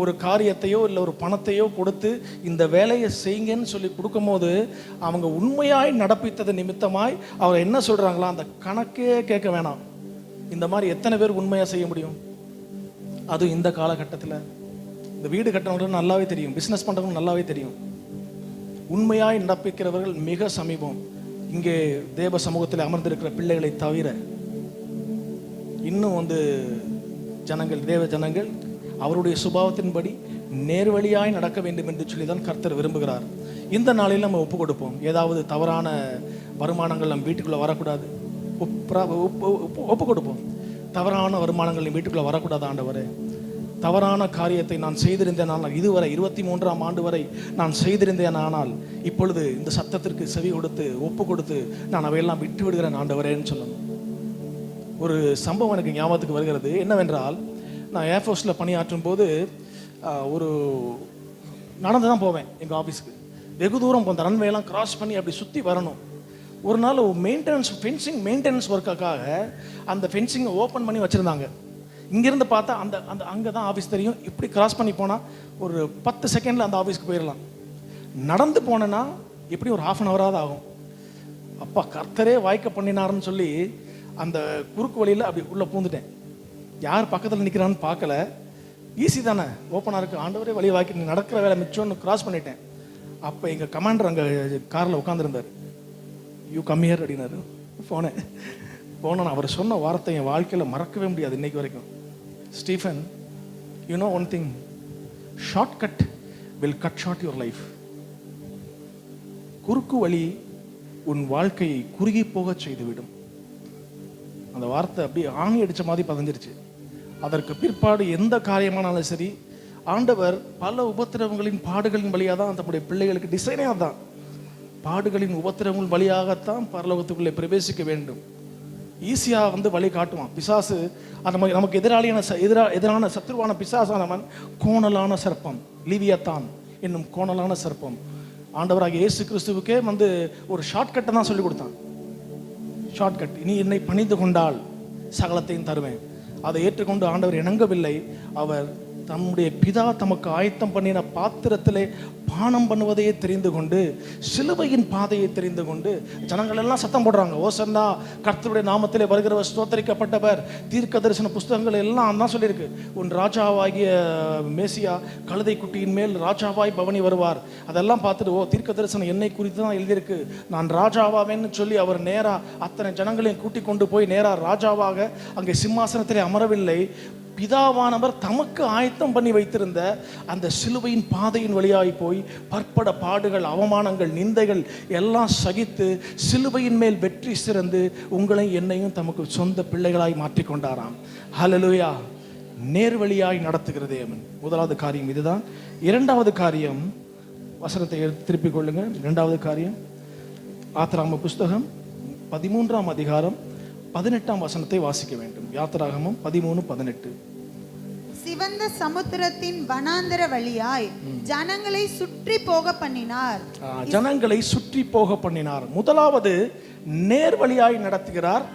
ஒரு காரியத்தையோ இல்லை ஒரு பணத்தையோ கொடுத்து இந்த வேலையை செய்யுங்கன்னு சொல்லி கொடுக்கும்போது அவங்க உண்மையாய் நடப்பித்தது நிமித்தமாய் அவர் என்ன சொல்கிறாங்களா, அந்த கணக்கே கேட்க வேணாம். இந்த மாதிரி எத்தனை பேர் உண்மையாக செய்ய முடியும்? அதுவும் இந்த காலகட்டத்தில் இந்த வீடு கட்டுறவங்களுக்கு நல்லாவே தெரியும், பிஸ்னஸ் பண்ணுறவங்களுக்கு நல்லாவே தெரியும். உண்மையாய் நடப்பிக்கிறவர்கள் மிக சமீபம். இங்கே தேவ சமூகத்தில் அமர்ந்திருக்கிற பிள்ளைகளை தவிர இன்னும் தேவ ஜனங்கள் அவருடைய சுபாவத்தின்படி நேர்வழியாய் நடக்க வேண்டும் என்று சொல்லி தான் கர்த்தர் விரும்புகிறார். இந்த நாளில் நம்ம ஒப்பு கொடுப்போம். ஏதாவது தவறான வருமானங்கள் நம்ம வீட்டுக்குள்ளே வரக்கூடாது. ஒப்பு கொடுப்போம். தவறான வருமானங்கள் நம்ம வீட்டுக்குள்ளே வரக்கூடாது. ஆண்டவரே, தவறான காரியத்தை நான் செய்திருந்தேன் ஆனால் இதுவரை 23ஆம் ஆண்டு வரை நான் செய்திருந்தேன், ஆனால் இப்பொழுது இந்த சத்தத்திற்கு செவி கொடுத்து ஒப்பு கொடுத்து நான் அவையெல்லாம் விட்டு விடுகிறேன் ஆண்டவரேன்னு சொல்லணும். ஒரு சம்பவம் எனக்கு ஞாபகத்துக்கு வருகிறது. என்னவென்றால், நான் ஏர்ஃபோர்ஸில் பணியாற்றும் போது ஒரு நடந்து தான் போவேன் எங்கள் ஆஃபீஸுக்கு. வெகு தூரம் அந்த ரன்வேலாம் கிராஸ் பண்ணி அப்படி சுற்றி வரணும். ஒரு நாள் ஃபென்சிங் மெயின்டெனன்ஸ் ஒர்க்காக அந்த ஃபென்சிங்கை ஓப்பன் பண்ணி வச்சுருந்தாங்க. இங்கேருந்து பார்த்தா அங்கே தான் ஆஃபீஸ் தெரியும். இப்படி கிராஸ் பண்ணி போனால் ஒரு 10 செகண்டில் அந்த ஆஃபீஸ்க்கு போயிடலாம். நடந்து போனேன்னா எப்படி ஒரு 1/2 hour ஆகும். அப்பா கர்த்தரே வாய்க்க பண்ணினாருன்னு சொல்லி அந்த குறுக்கு வழியில் அப்படி உள்ளே பூந்துட்டேன். யார் பக்கத்தில் நிற்கிறான்னு பார்க்கல. ஈஸி தானே, ஓப்பனாக இருக்குது. ஆண்டவரே வழி வாய்க்க நடக்கிற வேலை மிச்சம்னு கிராஸ் பண்ணிட்டேன். அப்போ எங்கள் கமாண்டர் அங்கே காரில் உட்காந்துருந்தார். யூ கம் ஹியர் அப்படின்னாரு. போனேன். அவர் சொன்ன வார்த்தை என் வாழ்க்கையில் மறக்கவே முடியாது இன்னைக்கு வரைக்கும். Stephen, you know one thing, shortcut will cut short your life. குறுக்கு வழி உன் வாழ்க்கையை குறுகி போக செய்துவிடும். அந்த வார்த்தை அப்படியே ஆணி அடித்த மாதிரி பதிஞ்சிருச்சு. அதற்கு பிற்பாடு எந்த காரியமானாலும் சரி, ஆண்டவர் பல உபத்திரவங்களின் பாடுகளின் வழியாக தான் தம்முடைய பிள்ளைகளுக்கு டிசைனே அதான். பாடுகளின் உபத்திரவங்கள் வழியாகத்தான் பரலோகத்துக்குள்ளே பிரவேசிக்க வேண்டும். ஈஸியாக வழி காட்டுவான் பிசாசு. நமக்கு எதிரான சத்துருவான பிசாசானவன் கோணலான சர்ப்பம், லிவியத்தான் என்னும் கோணலான சர்ப்பம். ஆண்டவராக இயேசு கிறிஸ்துவுக்கே ஒரு ஷார்ட்கட்டை தான் சொல்லி கொடுத்தான். ஷார்ட்கட், நீ என்னை பணிந்து கொண்டால் சகலத்தையும் தருவேன். அதை ஏற்றுக்கொண்டு ஆண்டவர் இணங்கவில்லை. அவர் தம்முடைய பிதா தமக்கு ஆயத்தம் பண்ணின பாத்திரத்திலே பானம் பண்ணுவதையே தெரிந்து கொண்டு, சிலுவையின் பாதையை தெரிந்து கொண்டு, ஜனங்கள் எல்லாம் சத்தம் போடுறாங்க, ஓசன்னா கர்த்தருடைய நாமத்திலே வருகிறவர் ஸ்தோத்தரிக்கப்பட்டவர். தீர்க்க தரிசன புஸ்தகங்கள் எல்லாம் தான் சொல்லியிருக்கு. உன் ராஜாவாகிய மேசியா கழுதை குட்டியின் மேல் ராஜாவாய் பவனி வருவார். அதெல்லாம் பார்த்துட்டு, தீர்க்க தரிசனம் என்னை குறித்து தான் எழுதியிருக்கு, நான் ராஜாவாவேன்னு சொல்லி அவர் நேரா அத்தனை ஜனங்களையும் கூட்டிக் கொண்டு போய் நேரா ராஜாவாக அங்கே சிம்மாசனத்திலே அமரவில்லை. பிதாவானவர் தமக்கு ஆயத்தம் பண்ணி வைத்திருந்த அந்த சிலுவையின் பாதையின் வழியாய் போய் பற்பட பாடுகள், அவமானங்கள், நிந்தைகள் எல்லாம் சகித்து சிலுவையின் மேல் வெற்றி சிறந்து உங்களை என்னையும் தமக்கு சொந்த பிள்ளைகளாய் மாற்றிக்கொண்டாராம். ஹல்லேலூயா. நேர்வழியாய் நடத்துகிற தேவன். முதலாவது காரியம் இதுதான். இரண்டாவது காரியம், வசனத்தை திருப்பிக் கொள்ளுங்க. இரண்டாவது காரியம், ஆத்திராகம புஸ்தகம் 13ஆம் அதிகாரம் 18ஆம் வசனத்தை வாசிக்க வேண்டும். யாத்திராகமம் 13:18. சிவந்த சமுத்திரத்தின் வனாந்தர வழியாய் ஜனங்களை சுற்றி போக பண்ணினார். ஜனங்களை சுற்றி போக பண்ணினார். முதலாவது நேர்வழியாய் நடத்துகிறார்,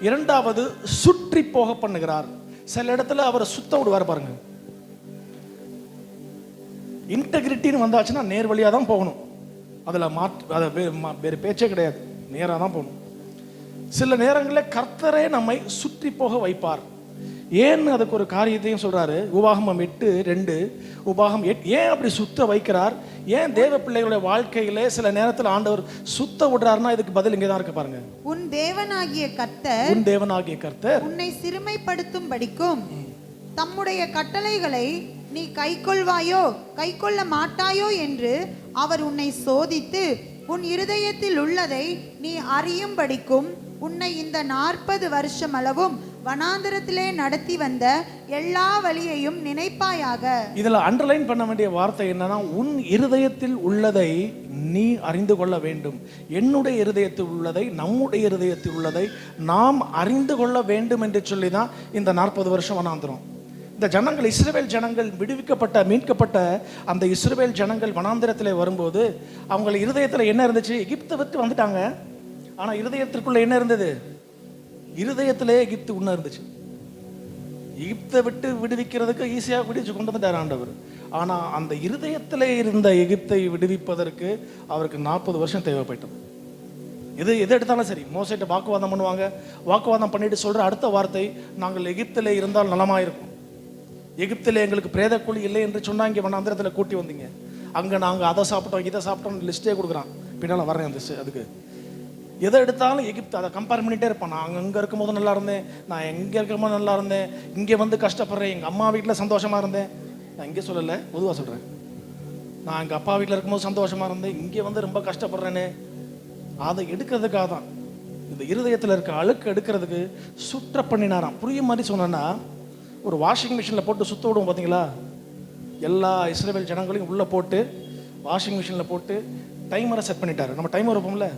இரண்டாவது சுற்றி போக பண்ணுகிறார். சில இடத்துல அவரை சுத்த விடுவார் பாருங்க. இன்டெகிரிட்டின்னு வந்தாச்சுன்னா நேர் வழியாக தான் போகணும். அதில் வேறு பேச்சே கிடையாது, நேராக தான் போகணும். சில நேரங்களில் கர்த்தரே நம்மை சுற்றி போக வைப்பார். ஏன்னு அதுக்கு ஒரு காரியத்தையும் சொல்றாரு. உபாகமம் 8:2, உபாகம் 8. ஏன் அப்படி சுத்த வைக்கிறார்? ஏன் தேவ பிள்ளைகளுடைய வாழ்க்கையிலே சில நேரத்தில் ஆண்டவர் சுத்த விடுறாருன்னா இதுக்கு பதில் இங்கே தான் இருக்கு பாருங்க. உன் தேவனாகிய கர்த்தர் உன்னை சிறுமைப்படுத்தும் படிக்கும் தம்முடைய கட்டளைகளை நீ கைக்கொள்வாயோ கைக்கொள்ள மாட்டாயோ என்று அவர் உன்னை சோதித்து உன் இருதயத்தில் உள்ளதை நீ அறியும்படிக்கும் உன்னை இந்த 40 வருஷம் அளவும் வனாந்தரத்திலே நடத்தி வந்த எல்லா வழியையும் நினைப்பாயாக. இதுல அண்டர்லைன் பண்ண வேண்டிய வார்த்தை என்னன்னா, உன் இருதயத்தில் உள்ளதை நீ அறிந்து கொள்ள வேண்டும். என்னுடைய இருதயத்தில் உள்ளதை, நம்முடைய இருதயத்தில் உள்ளதை நாம் அறிந்து கொள்ள வேண்டும் என்று சொல்லி தான் இந்த 40 வருஷம் வனாந்தரம். இந்த ஜனங்கள், இஸ்ரவேல் ஜனங்கள் விடுவிக்கப்பட்ட, மீட்கப்பட்ட அந்த இஸ்ரவேல் ஜனங்கள் வனாந்திரத்தில் வரும்போது அவங்க இருதயத்தில் என்ன இருந்துச்சு? எகிப்தை விட்டு வந்துட்டாங்க, ஆனால் இருதயத்திற்குள்ள என்ன இருந்தது? இருதயத்திலே எகிப்து உண்ண இருந்துச்சு. எகிப்தை விட்டு விடுவிக்கிறதுக்கு ஈஸியாக விடுவிச்சு கொண்டு வந்துட்டார் ஆண்டவர். ஆனால் அந்த இருதயத்திலே இருந்த எகிப்தை விடுவிப்பதற்கு அவருக்கு 40 வருஷம் தேவைப்பட்டது. எது எடுத்தாலும் சரி, மோசேட்ட வாக்குவாதம் பண்ணுவாங்க. வாக்குவாதம் பண்ணிட்டு சொல்ற அடுத்த வார்த்தை, நாங்கள் எகிப்திலே இருந்தால் நலமாயிருக்கும். எகிப்தில் எங்களுக்கு பிரேத குழி இல்லை என்று சொன்னா இங்கே வனாந்திரத்தில் கூட்டி வந்தீங்க. அங்கே நாங்கள் அதை சாப்பிட்டோம் இதை சாப்பிட்டோம் லிஸ்ட்டே கொடுக்குறான். பின்னால் வரேன் அந்த அதுக்கு. எதை எடுத்தாலும் எகிப்து, அதை கம்பேர் பண்ணிகிட்டே இருப்பான். நான் அங்கே இருக்கும்போது நல்லா இருந்தேன், நான் எங்கே இருக்கும்போது நல்லா இருந்தேன், இங்கே வந்து கஷ்டப்படுறேன், எங்கள் அம்மா வீட்டில் சந்தோஷமாக இருந்தேன். நான் இங்கே சொல்லலை, பொதுவாக சொல்கிறேன். நான் எங்கள் அப்பா வீட்டில் இருக்கும்போது சந்தோஷமாக இருந்தேன், இங்கே வந்து ரொம்ப கஷ்டப்படுறேன்னு. அதை எடுக்கிறதுக்காக தான், இந்த இருதயத்தில் இருக்க அழுக்கு எடுக்கிறதுக்கு சுற்ற பண்ணினாராம். புரியும் மாதிரி சொன்னேன்னா, ஒரு வாஷிங் மிஷினில் போட்டு சுத்த விடுவோம் பார்த்தீங்களா? எல்லா இஸ்ரவேல் ஜனங்களையும் உள்ளே போட்டு வாஷிங் மிஷினில் போட்டு டைமரை செட் பண்ணிட்டாரு. நம்ம டைமர் வைப்போம்ல,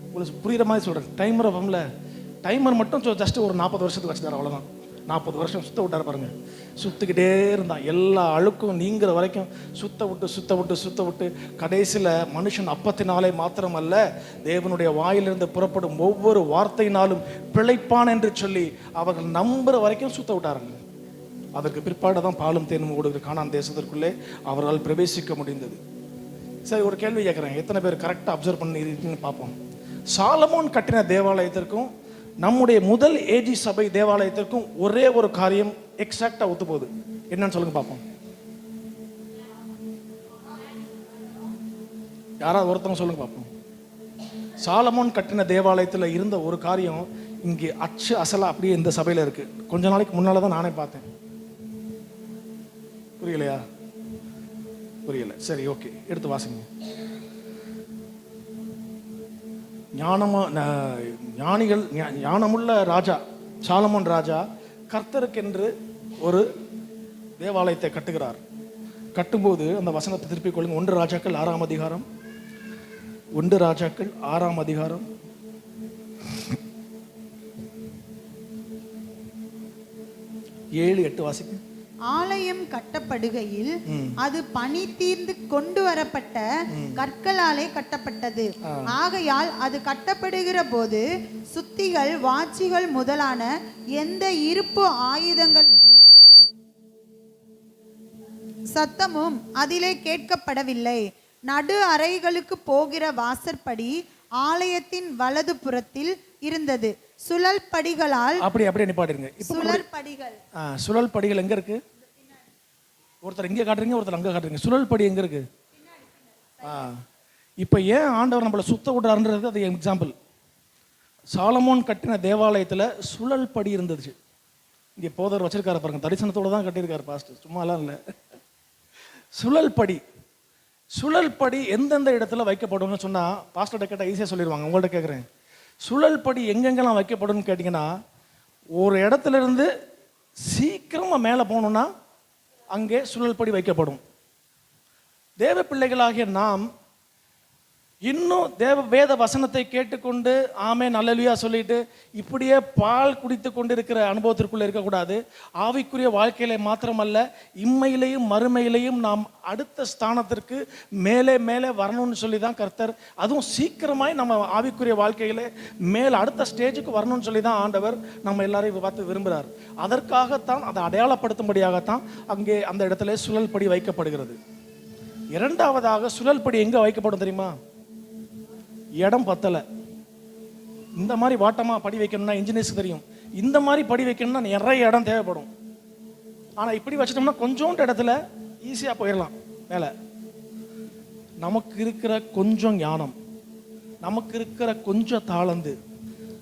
உங்களுக்கு புரிகிற மாதிரி சொல்கிறேன். டைமர் வைப்போம்ல, டைமர் மட்டும் ஜஸ்ட் ஒரு 40 வருஷத்துக்கு வச்சுட்டார், அவ்வளோதான். 40 வருஷம் சுத்த விட்டார் பாருங்க. சுற்றிக்கிட்டே இருந்தான், எல்லா அழுக்கும் நீங்கிற வரைக்கும் சுத்த விட்டு கடைசியில் மனுஷன் அப்பத்தினாலே மாத்திரமல்ல, தேவனுடைய வாயிலிருந்து புறப்படும் ஒவ்வொரு வார்த்தையினாலும் பிழைப்பான் என்று சொல்லி அவர்கள் நம்புகிற வரைக்கும் சுத்த விட்டாருங்க. அதற்கு பிற்பாடு தான் பாலும் தேனும் ஓடுகிற கானான் தேசத்திற்குள்ளே அவரால் பிரவேசிக்க முடிந்தது. சரி, ஒரு கேள்வி கேட்குறேன், எத்தனை பேர் கரெக்டாக அப்சர்வ் பண்ணிருக்கீங்கன்னு பார்ப்போம். சாலமோன் கட்டின தேவாலயத்திற்கும் நம்முடைய முதல் ஏஜி சபை தேவாலயத்திற்கும் ஒரே ஒரு காரியம் எக்ஸாக்டா ஒத்து போகுது. என்னன்னு சொல்லுங்க பார்ப்போம். யாராவது ஒருத்தவங்க சொல்லுங்க பார்ப்போம். சாலமோன் கட்டின தேவாலயத்தில் இருந்த ஒரு காரியம் இங்கே அச்சு அசலா அப்படியே இந்த சபையில் இருக்கு. கொஞ்ச நாளைக்கு முன்னால தான் நானே பார்த்தேன். புரியலையா? புரியல. சரி, ஓகே, எடுத்து வாசிங்க. ஞானமுள்ள ராஜா சாலமோன் ராஜா கர்த்தருக்கென்று ஒரு தேவாலயத்தை கட்டுகிறார். கட்டும்போது அந்த வசனத்தை திருப்பிக் கொள்ளுங்க. 1 ராஜாக்கள் 6ஆம் அதிகாரம், 1 ராஜாக்கள் 6ஆம் அதிகாரம் 7-8 வாசிக்க. ஆலயம் கட்டப்படுகையில் அது பனி தீர்ந்து கொண்டு வரப்பட்ட கற்களாலே கட்டப்பட்டது. ஆகையால் அது கட்டப்படுகிற போது சுத்திகள், வாட்சிகள் முதலான எந்த இருப்பு ஆயுதங்கள் சத்தமும் அதிலே கேட்கப்படவில்லை. நடு அறைகளுக்கு போகிற வாசற்படி ஆலயத்தின் வலது புறத்தில் இருந்தது. சுழல் படிகளால் அப்படியே நிப்பாட்டிருங்க. சுழல் படிகள் எங்க இருக்கு? ஒருத்தர் இங்கே காட்டுறீங்க, ஒருத்தர் அங்கே காட்டுறீங்க. சுழல் படி எங்க இருக்கு? இப்போ ஏன் ஆண்டவர் நம்மளை சுத்த விடுறாருன்றது அது எக்ஸாம்பிள். சாலமோன் கட்டின தேவாலயத்தில் சுழல் படி இருந்துச்சு. இங்கே போதர் வச்சிருக்காரு பாருங்க, தரிசனத்தோடு தான் கட்டியிருக்காரு பாஸ்டர், சும்மாலாம் இல்லை. சுழல் படி எந்தெந்த இடத்துல வைக்கப்படும்னு சொன்னால் பாஸ்டர்கிட்ட கேட்டால் ஈஸியாக சொல்லிடுவாங்க. உங்கள்கிட்ட கேட்குறேன், சுழல் படி எங்கெங்கெல்லாம் வைக்கப்படும் கேட்டிங்கன்னா, ஒரு இடத்துல இருந்து சீக்கிரமாக மேலே போகணுன்னா அங்கே சுழல் படி வைக்கப்படும். தேவ பிள்ளைகளாகிய நாம் இன்னும் வேத வசனத்தை கேட்டுக்கொண்டு ஆமென் அல்லேலூயா சொல்லிட்டு இப்படியே பால் குடித்து கொண்டு இருக்கிற அனுபவத்திற்குள்ளே இருக்கக்கூடாது. ஆவிக்குரிய வாழ்க்கையில மாத்திரமல்ல, இம்மையிலையும் மறுமையிலையும் நாம் அடுத்த ஸ்தானத்திற்கு மேலே மேலே வரணும்னு சொல்லி தான் கர்த்தர், அதுவும் சீக்கிரமாய் நம்ம ஆவிக்குரிய வாழ்க்கையில மேல் அடுத்த ஸ்டேஜுக்கு வரணும்னு சொல்லி தான் ஆண்டவர் நம்ம எல்லாரையும் பார்த்து விரும்புகிறார். அதற்காகத்தான், அதை அடையாளப்படுத்தும்படியாகத்தான் அங்கே அந்த இடத்துல சுழல் படி வைக்கப்படுகிறது. இரண்டாவதாக சுழல் படி எங்க வைக்கப்படும் தெரியுமா? இடம் பத்தல. இந்த மாதிரி வாட்டமா படி வைக்கணும்னா இன்ஜினியர்ஸ்க்கு தெரியும். இந்த மாதிரி படி வைக்கணும்னா நிறைய இடம் தேவைப்படும். ஆனா இப்படி வச்சிட்டோம்னா கொஞ்சோண்டு இடத்துல ஈஸியா போயிடலாம் மேல. நமக்கு இருக்கிற கொஞ்சம் ஞானம், நமக்கு இருக்கிற கொஞ்சம் தாளந்து,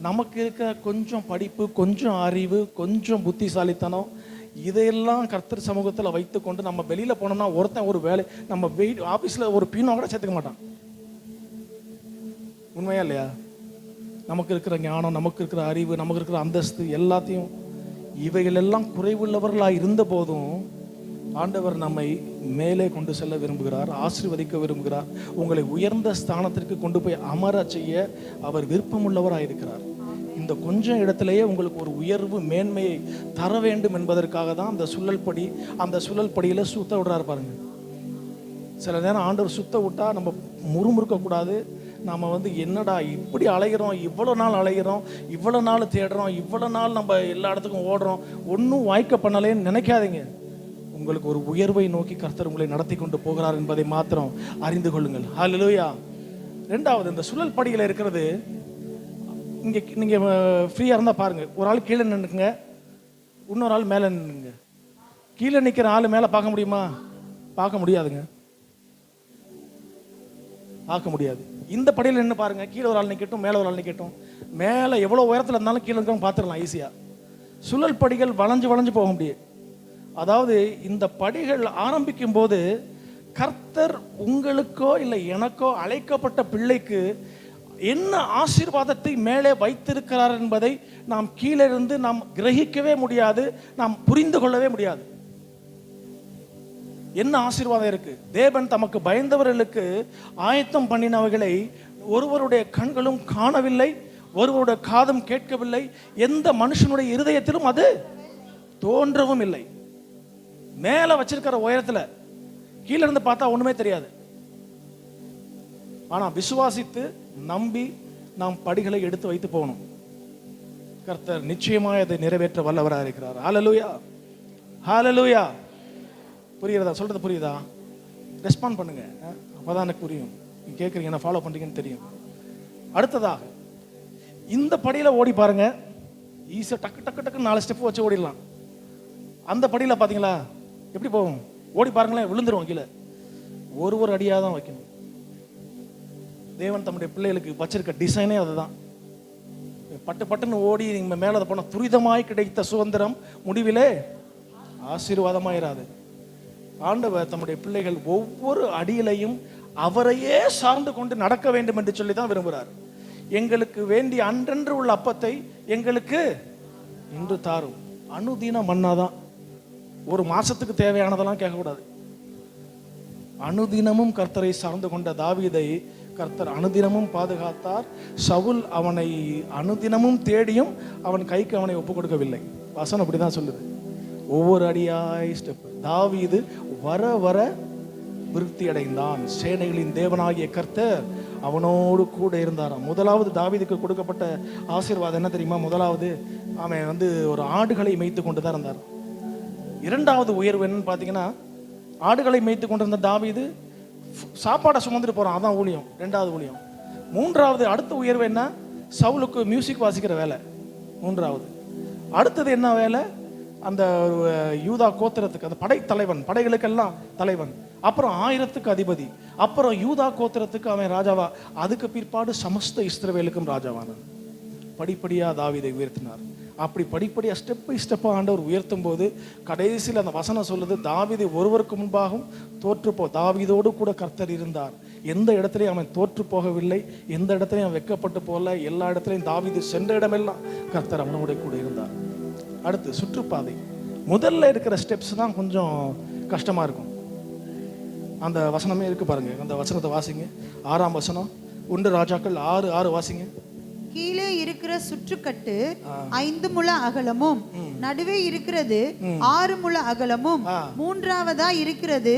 நமக்கு இருக்கிற கொஞ்சம் படிப்பு, கொஞ்சம் அறிவு, கொஞ்சம் புத்திசாலித்தனம், இதையெல்லாம் கர்த்தர் சமூகத்தில் வைத்துக்கொண்டு நம்ம வெளியில போனோம்னா ஒருத்தன் ஒரு வேலை நம்ம ஆபீஸ்ல ஒரு பீனோ கூட சேர்த்துக்க மாட்டான். உண்மையா இல்லையா? நமக்கு இருக்கிற ஞானம், நமக்கு இருக்கிற அறிவு, நமக்கு இருக்கிற அந்தஸ்து எல்லாத்தையும் இவைகள் எல்லாம் குறைவுள்ளவர்களாக இருந்த போதும் ஆண்டவர் நம்மை மேலே கொண்டு செல்ல விரும்புகிறார், ஆசீர்வதிக்க விரும்புகிறார். உங்களை உயர்ந்த ஸ்தானத்திற்கு கொண்டு போய் அமர செய்ய அவர் விருப்பமுள்ளவராக இருக்கிறார். இந்த கொஞ்சம் இடத்திலேயே உங்களுக்கு ஒரு உயர்வு மேன்மையை தர வேண்டும் என்பதற்காக தான் அந்த சுழல் படி, அந்த சுழல் படியில் சுத்த விடுறாரு பாருங்க. சில நேரம் ஆண்டவர் சுத்த விட்டா நம்ம முறுமுறுக்க கூடாது. நாம் என்னடா இப்படி அலைகிறோம், இவ்வளோ நாள் அலைகிறோம், இவ்வளோ நாள் தேடுறோம், இவ்வளோ நாள் நம்ம எல்லா இடத்துக்கும் ஓடுறோம், ஒன்றும் வாய்க்க பண்ணலேன்னு நினைக்காதீங்க. உங்களுக்கு ஒரு உயர்வை நோக்கி கர்த்தர் உங்களை நடத்தி கொண்டு போகிறார் என்பதை மாத்திரம் அறிந்து கொள்ளுங்கள். ஹல்லேலூயா. ரெண்டாவது, இந்த சுழல் படியில் இருக்கிறது, இங்கே நீங்கள் ஃப்ரீயாக இருந்தால் பாருங்கள். ஒரு ஆள் கீழே நின்றுங்க, இன்னொரு ஆள் மேலே நின்றுங்க. கீழே நிற்கிற ஆள் மேலே பார்க்க முடியுமா? பார்க்க முடியாதுங்க, பார்க்க முடியாது. இந்த படியில் நின்று பாருங்க, கீழே ஒரு ஆள் நிற்கட்டும், மேலே ஒரு ஆள் நிற்கட்டும், மேலே எவ்வளோ உயரத்தில் இருந்தாலும் கீழே இருக்கவங்க பார்த்துடலாம் ஈஸியாக. சுழல் படிகள் வளைஞ்சு வளைஞ்சு போக முடியும். அதாவது இந்த படிகள் ஆரம்பிக்கும் போது கர்த்தர் உங்களுக்கோ இல்லை எனக்கோ அழைக்கப்பட்ட பிள்ளைக்கு என்ன ஆசீர்வாதத்தை மேலே வைத்திருக்கிறார் என்பதை நாம் கீழே இருந்து நாம் கிரகிக்கவே முடியாது, நாம் புரிந்து கொள்ளவே முடியாது. என்ன ஆசீர்வாதம் இருக்கு? தேவன் தமக்கு பயந்தவர்களுக்கு ஆயத்தம் பண்ணினவைகளை ஒருவருடைய கண்களும் காணவில்லை, ஒருவருடைய காதும் கேட்கவில்லை, எந்த மனுஷனுடைய இருதயத்திலும் அது தோன்றவும் இல்லை. மேல வச்சிருக்கிற உயரத்துல கீழே இருந்து பார்த்தா ஒண்ணுமே தெரியாது. ஆனா விசுவாசித்து நம்பி நாம் படிகளை எடுத்து வைத்து போகணும். கர்த்தர் நிச்சயமாய் அதை நிறைவேற்ற வல்லவராக இருக்கிறார். ஹல்லேலூயா, ஹல்லேலூயா. புரியுறதா? சொல்றது புரியுதா? ரெஸ்பாண்ட் பண்ணுங்க, அப்பதான் எனக்கு புரியும். நீங்க கேட்குறீங்க, நான் ஃபாலோ பண்றீங்கன்னு தெரியும். அடுத்ததாக இந்த படியில ஓடி பாருங்க, ஈஸியா டக்கு டக்கு டக்கு 4 ஸ்டெப் வச்சு ஓடிடலாம். அந்த படியில பாத்தீங்களா எப்படி போகும்? ஓடி பாருங்களேன், விழுந்துருவோம் கீழே. ஒரு அடியாக தான் வைக்கணும். தேவன் தம்முடைய பிள்ளைகளுக்கு வச்சிருக்க டிசைனே அதுதான். பட்டு பட்டுன்னு ஓடி நீங்க மேலே போன துரிதமாய் கிடைத்த சுதந்திரம் முடிவிலே ஆசீர்வாதமாயிராது. ஆண்டவர் தம்முடைய பிள்ளைகள் ஒவ்வொரு அடியிலையும் அவரையே சார்ந்து கொண்டு நடக்க வேண்டும் என்று சொல்லி தான் விரும்புகிறார். எங்களுக்கு வேண்டிய அன்றன்று உள்ள அப்பத்தை எங்களுக்கு இன்று தாரும். அனுதின மன்னாதான். ஒரு மாசத்துக்கு தேவையானதெல்லாம் கேட்கக்கூடாது. அனுதினமும் கர்த்தரை சார்ந்து கொண்ட தாவீதை கர்த்தர் அனுதினமும் பாதுகாத்தார். சவுல் அவனை அனுதினமும் தேடியும் அவன் கைக்கு அவனை ஒப்புக் கொடுக்கவில்லை. வசனம் அப்படிதான் சொல்லுது. ஒவ்வொரு அடியாய் ஸ்டெப். தாவீது வர வர விருத்தி அடைந்தான். சேனைகளின் தேவனாகிய கர்த்தர் அவனோடு கூட இருந்தாராம். முதலாவது தாவீதுக்கு கொடுக்கப்பட்ட ஆசீர்வாதம் என்ன தெரியுமா? முதலாவது அவன் ஒரு ஆடுகளை மேய்த்து கொண்டு தான் இருந்தார். இரண்டாவது உயர்வு என்னன்னு பார்த்தீங்கன்னா, ஆடுகளை மேய்த்து கொண்டிருந்த தாவீது சாப்பாடை சுமந்துட்டு போறான், அதான் ஊழியம், ரெண்டாவது ஊழியம். மூன்றாவது அடுத்த உயர்வு என்ன? சவுலுக்கு மியூசிக் வாசிக்கிற வேலை மூன்றாவது. அடுத்தது என்ன வேலை? அந்த யூதா கோத்திரத்துக்கு அந்த படை தலைவன், படைகளுக்கெல்லாம் தலைவன், அப்புறம் 1000க்கு அதிபதி, அப்புறம் யூதா கோத்திரத்துக்கு அவன் ராஜாவா, அதுக்கு பிற்பாடு சமஸ்த இஸ்ரவேலுக்கும் ராஜாவானான். படிப்படியா தாவீதை உயர்த்தினார். அப்படி படிப்படியா ஸ்டெப் பை ஸ்டெப்பா ஆண்டவர் உயர்த்தும் போது கடைசியில் அந்த வசனம் சொல்லுது, தாவீதை ஒருவருக்கு முன்பாகவும் தோற்றுப்போ, தாவீதோடு கூட கர்த்தர் இருந்தார். எந்த இடத்துலையும் அவன் தோற்று போகவில்லை, எந்த இடத்துலையும் அவன் வெட்கப்பட்டு போகல. எல்லா இடத்துலையும் தாவீது சென்ற இடமெல்லாம் கர்த்தர் அவனோட கூட இருந்தார். அடுத்து சுற்றுப்பாதை. முதல்ல இருக்கிற ஸ்டெப்ஸ் தான் கொஞ்சம் கஷ்டமா இருக்கும். அந்த வசனமே இருக்கு பாருங்க, அந்த வசனத்தை வாசிங்க. 6ஆம் வசனம், 1 ராஜாக்கள் 6:6 வாசிங்க. கீழே இருக்கிற சுற்றுக்கட்டு 5 முழ அகலமும், நடுவே இருக்கிறது 6 முழ அகலமும், மூன்றாவதா இருக்கிறது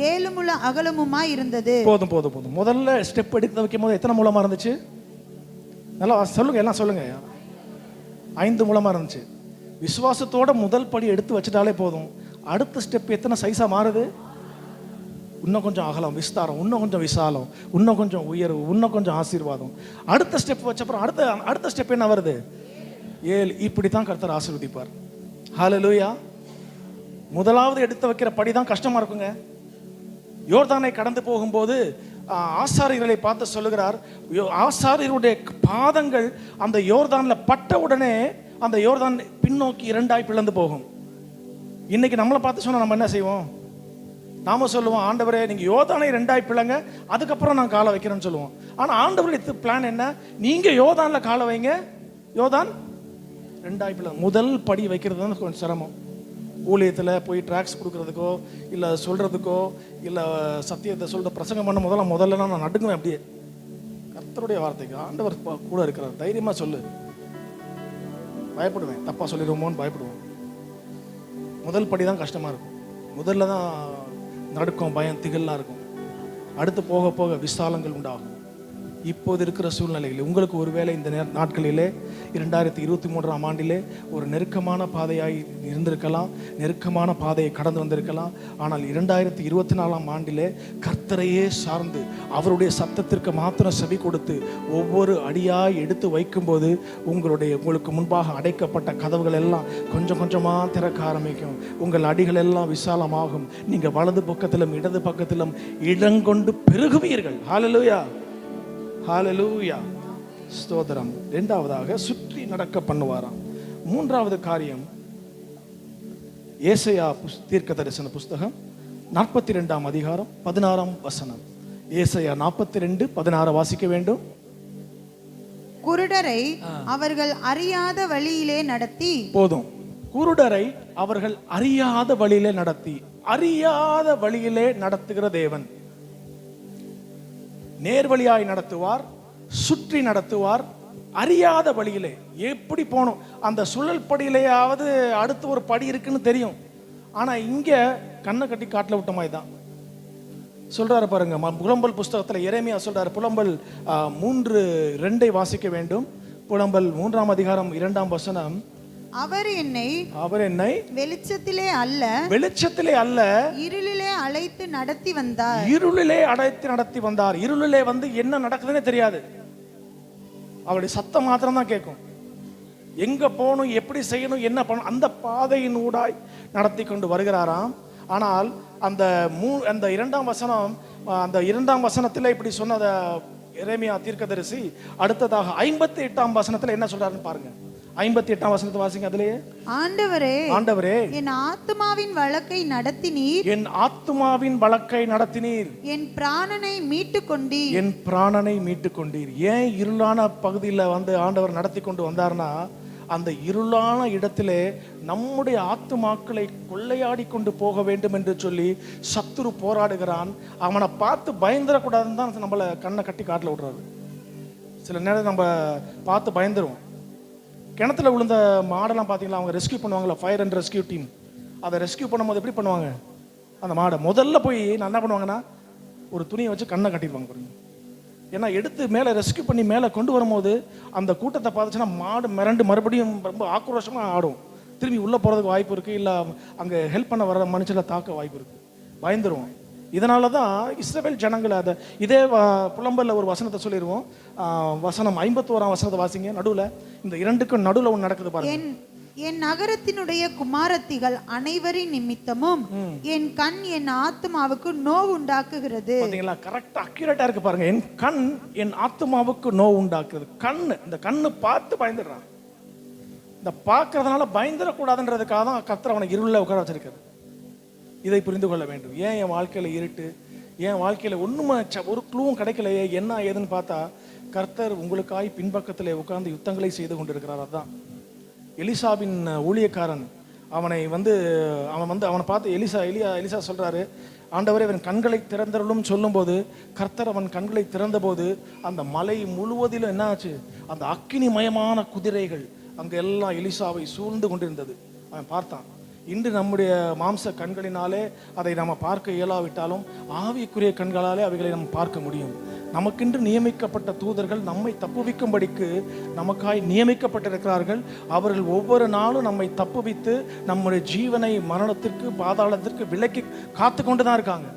7 முழ அகலமுமா இருந்தது. போதும் போதும் போதும். முதல்ல ஸ்டெப் எடுத்து வைக்கும் போது எத்தனை முழமா இருந்துச்சு? நல்லா சொல்லுங்க, எல்லாம் சொல்லுங்க. 5 முழமா இருந்துச்சு. விசுவாசத்தோட முதல் படி எடுத்து வச்சுட்டாலே போதும். அடுத்த ஸ்டெப் எத்தனை சைஸா மாறுது? இன்னும் கொஞ்சம் அகலம், விஸ்தாரம், இன்னும் கொஞ்சம் விசாலம், இன்னும் கொஞ்சம் உயர்வு, இன்னும் கொஞ்சம் ஆசீர்வாதம். அடுத்த ஸ்டெப் வச்சப்பறம் அடுத்த ஸ்டெப் என்ன வருது? 7. இப்படி தான் கர்த்தர் ஆசீர்வதிப்பார். ஹல்லேலூயா. முதலாவது எடுத்து வைக்கிற படி தான் கஷ்டமா இருக்குங்க. யோர்தானை கடந்து போகும்போது ஆசாரியர்களை பார்த்து சொல்லுகிறார், ஆசாரியருடைய பாதங்கள் அந்த யோர்தான்ல பட்ட உடனே அந்த யோர்தான் பின்னோக்கி 2ஆய் பிளந்து போகும். இன்னைக்கு நம்மளை பார்த்து சொன்னா நம்ம என்ன செய்வோம்? நாம சொல்லுவோம், ஆண்டவரே நீங்க யோர்தானை 2ஆய் பிளங்க, அதுக்கப்புறம் நான் காலை வைக்கிறேன்னு சொல்லுவோம். ஆனா ஆண்டவருடைய பிளான் என்ன? நீங்க யோர்தான்ல காலை வைங்க, யோர்தான் 2ஆய் பிளங்க. முதல் படி வைக்கிறது தான் கொஞ்சம் சிரமம். ஊழியத்தில் போய் ட்ராக்ஸ் கொடுக்கறதுக்கோ இல்லை சொல்கிறதுக்கோ இல்லை சத்தியத்தை சொல்கிற பிரசங்கம் பண்ண முதல்ல நான் நடுங்குவேன். அப்படியே கர்த்தருடைய வார்த்தைக்கு ஆண்டவர் கூட இருக்கிறார், தைரியமாக சொல்லு. பயப்படுவேன், தப்பாக சொல்லிடுவோமோன்னு பயப்படுவோம். முதல் படி தான் கஷ்டமாக இருக்கும். முதல்ல தான் நடுக்கம், பயம், திகழ்லாம் இருக்கும். அடுத்து போக போக விசாலங்கள் உண்டாகும். இப்போது இருக்கிற சூழ்நிலையில் உங்களுக்கு ஒருவேளை இந்த நாட்களிலே 2023ஆம் ஆண்டிலே ஒரு நெருக்கமான பாதையாய் இருந்திருக்கலாம், நெருக்கமான பாதையை கடந்து வந்திருக்கலாம். ஆனால் 2024ஆம் ஆண்டிலே கர்த்தரையே சார்ந்து அவருடைய சத்தத்திற்கு மாத்திரம் செவி கொடுத்து ஒவ்வொரு அடியாய் எடுத்து வைக்கும்போது உங்களுக்கு முன்பாக அடைக்கப்பட்ட கதவுகள் எல்லாம் கொஞ்சம் கொஞ்சமாக திறக்க ஆரம்பிக்கும். உங்கள் அடிகள் எல்லாம் விசாலமாகும். நீங்கள் வலது பக்கத்திலும் இடது பக்கத்திலும் இடங்கொண்டு பெருகுவீர்கள். ஹல்லேலூயா, ஹல்லேலூயா, ஸ்தோத்திரம். 2ஆவதாக சுற்றி நடக்க பண்ணுவாராம். 3ஆவது காரியம் ஏசாயா தீர்க்க தரிசன புஸ்தகம் 42ஆம் அதிகாரம் 16ஆம் வசனம். ஏசாயா 42:16 வாசிக்க வேண்டும். குருடரை அவர்கள் அறியாத வழியிலே நடத்தி, போதும். குருடரை அவர்கள் அறியாத வழியிலே நடத்தி. அறியாத வழியிலே நடத்துகிற தேவன் நேர்வழியாய் நடத்துவார், சுற்றி நடத்துவார். அறியாத வழியிலே எப்படி போகணும், அந்த சுழல் படியிலேயாவது அடுத்து ஒரு படி இருக்குன்னு தெரியும். ஆனா இங்க கண்ணை கட்டி காட்டில் விட்ட மாதிரி தான் சொல்றாரு பாருங்க. புலம்பல் புஸ்தகத்துல எரேமியா சொல்றாரு, புலம்பல் 3:2 வாசிக்க வேண்டும். புலம்பல் 3ஆம் அதிகாரம் 2ஆம் வசனம். அவர் என்னை வெளிச்சத்திலே அல்ல இருளிலே அழைத்து நடத்தி வந்தார். இருளிலே வந்து என்ன நடக்குதுன்னே தெரியாது, அவருடைய சத்தம் மாத்திரம் தான் கேட்கும். எங்க போகணும், எப்படி செய்யணும், என்ன பண்ணணும், அந்த பாதையின் ஊடாய் நடத்தி கொண்டு வருகிறாராம். ஆனால் அந்த 2ஆம் வசனம், அந்த 2ஆம் வசனத்துல இப்படி சொன்னத எரேமியா தீர்க்கதரிசி அடுத்ததாக 58ஆம் வசனத்துல என்ன சொல்றாருன்னு பாருங்க. 58ஆம் வசனத்தை வாசிங்க. அதிலேயே ஆண்டவரே என் ஆத்துமாவின் வழக்கை நடத்தினீர், என் பிராணனை மீட்டுக் கொண்டீர். ஏன் இருளான பகுதியில் வந்து ஆண்டவர் நடத்தி கொண்டு வந்தார்னா, அந்த இருளான இடத்திலே நம்முடைய ஆத்துமாக்களை கொள்ளையாடி கொண்டு போக வேண்டும் என்று சொல்லி சத்துரு போராடுகிறான். அவனை பார்த்து பயந்துடக்கூடாதுன்னு தான் நம்மளை கண்ணை கட்டி காட்டில் விடுறாரு. சில நேரம் நம்ம பார்த்து பயந்துருவோம். கிணத்துல விழுந்த மாடெல்லாம் பார்த்தீங்களா, அவங்க ரெஸ்கியூ பண்ணுவாங்களா, ஃபயர் அண்ட் ரெஸ்கியூ டீம். அதை ரெஸ்கியூ பண்ணும்போது எப்படி பண்ணுவாங்க? அந்த மாடை முதல்ல போய் நான் என்ன பண்ணுவாங்கன்னா, ஒரு துணியை வச்சு கண்ணை கட்டிடுவாங்க பாருங்க. ஏன்னா எடுத்து மேலே ரெஸ்கியூ பண்ணி மேலே கொண்டு வரும்போது அந்த கூட்டத்தை பார்த்துச்சுன்னா மாடு மிரண்டு மறுபடியும் ரொம்ப ஆக்ரோஷமாக ஆடும். திரும்பி உள்ளே போகிறதுக்கு வாய்ப்பு இருக்குது, இல்லை அங்கே ஹெல்ப் பண்ண வர மனுஷனை தாக்க வாய்ப்பு இருக்குது. பயந்துருவோம். இதனால தான் இஸ்ரவேல் ஜனங்களை அதை இதே புலம்பல்ல ஒரு வசனத்தை சொல்லிடுவோம். வசனம் 51ஆம் வசனத்தை வாசிங்க. நடுவில் இந்த இரண்டுக்கும் நடுவில் ஒன்று நடக்குது பாருங்க. என் நகரத்தினுடைய குமாரத்திகள் அனைவரின் நிமித்தமும் என் கண் என் ஆத்மாவுக்கு நோவு உண்டாக்குகிறது. பாத்தீங்களா, கரெக்டா அக்யூரேட்டா இருக்கு பாருங்க. என் கண் என் ஆத்மாவுக்கு நோவு உண்டாக்குறது. கண்ணு, இந்த கண்ணு பார்த்து பயந்துடுறான். இந்த பார்க்கறதுனால பயந்துடக்கூடாதுன்றதுக்காக தான் கர்த்தர் அவனை இருளில் உட்கார வச்சிருக்காரு. இதை புரிந்து கொள்ள வேண்டும். ஏன் என் வாழ்க்கையில இருட்டு, என் வாழ்க்கையில ஒண்ணுமே ஒரு க்ளூவும் கிடைக்கலையே, என்ன ஏதுன்னு பார்த்தா கர்த்தர் உங்களுக்காய் பின்பக்கத்தில் உட்கார்ந்து யுத்தங்களை செய்து கொண்டிருக்கிறார். அதுதான் எலிசாவின் ஊழியக்காரன். அவனை பார்த்து எலிசா சொல்றாரு, ஆண்டவரே அவன் கண்களை திறந்தருளும் சொல்லும்போது கர்த்தர் அவன் கண்களை திறந்த போது அந்த மலை முழுவதிலும் என்ன ஆச்சு, அந்த அக்கினிமயமான குதிரைகள் அங்க எல்லாம் எலிசாவை சூழ்ந்து கொண்டிருந்தது. அவன் பார்த்தான். இன்று நம்முடைய மாம்ச கண்களினாலே அதை நம்ம பார்க்க இயலாவிட்டாலும் ஆவிக்குரிய கண்களாலே அவைகளை நம்ம பார்க்க முடியும். நமக்கென்று நியமிக்கப்பட்ட தூதர்கள் நம்மை தப்புவிக்கும்படிக்கு நமக்காய் நியமிக்கப்பட்டிருக்கிறார்கள். அவர்கள் ஒவ்வொரு நாளும் நம்மை தப்புவித்து நம்முடைய ஜீவனை மரணத்திற்கு பாதாளத்திற்கு விலக்கி காத்து கொண்டு தான் இருக்காங்க.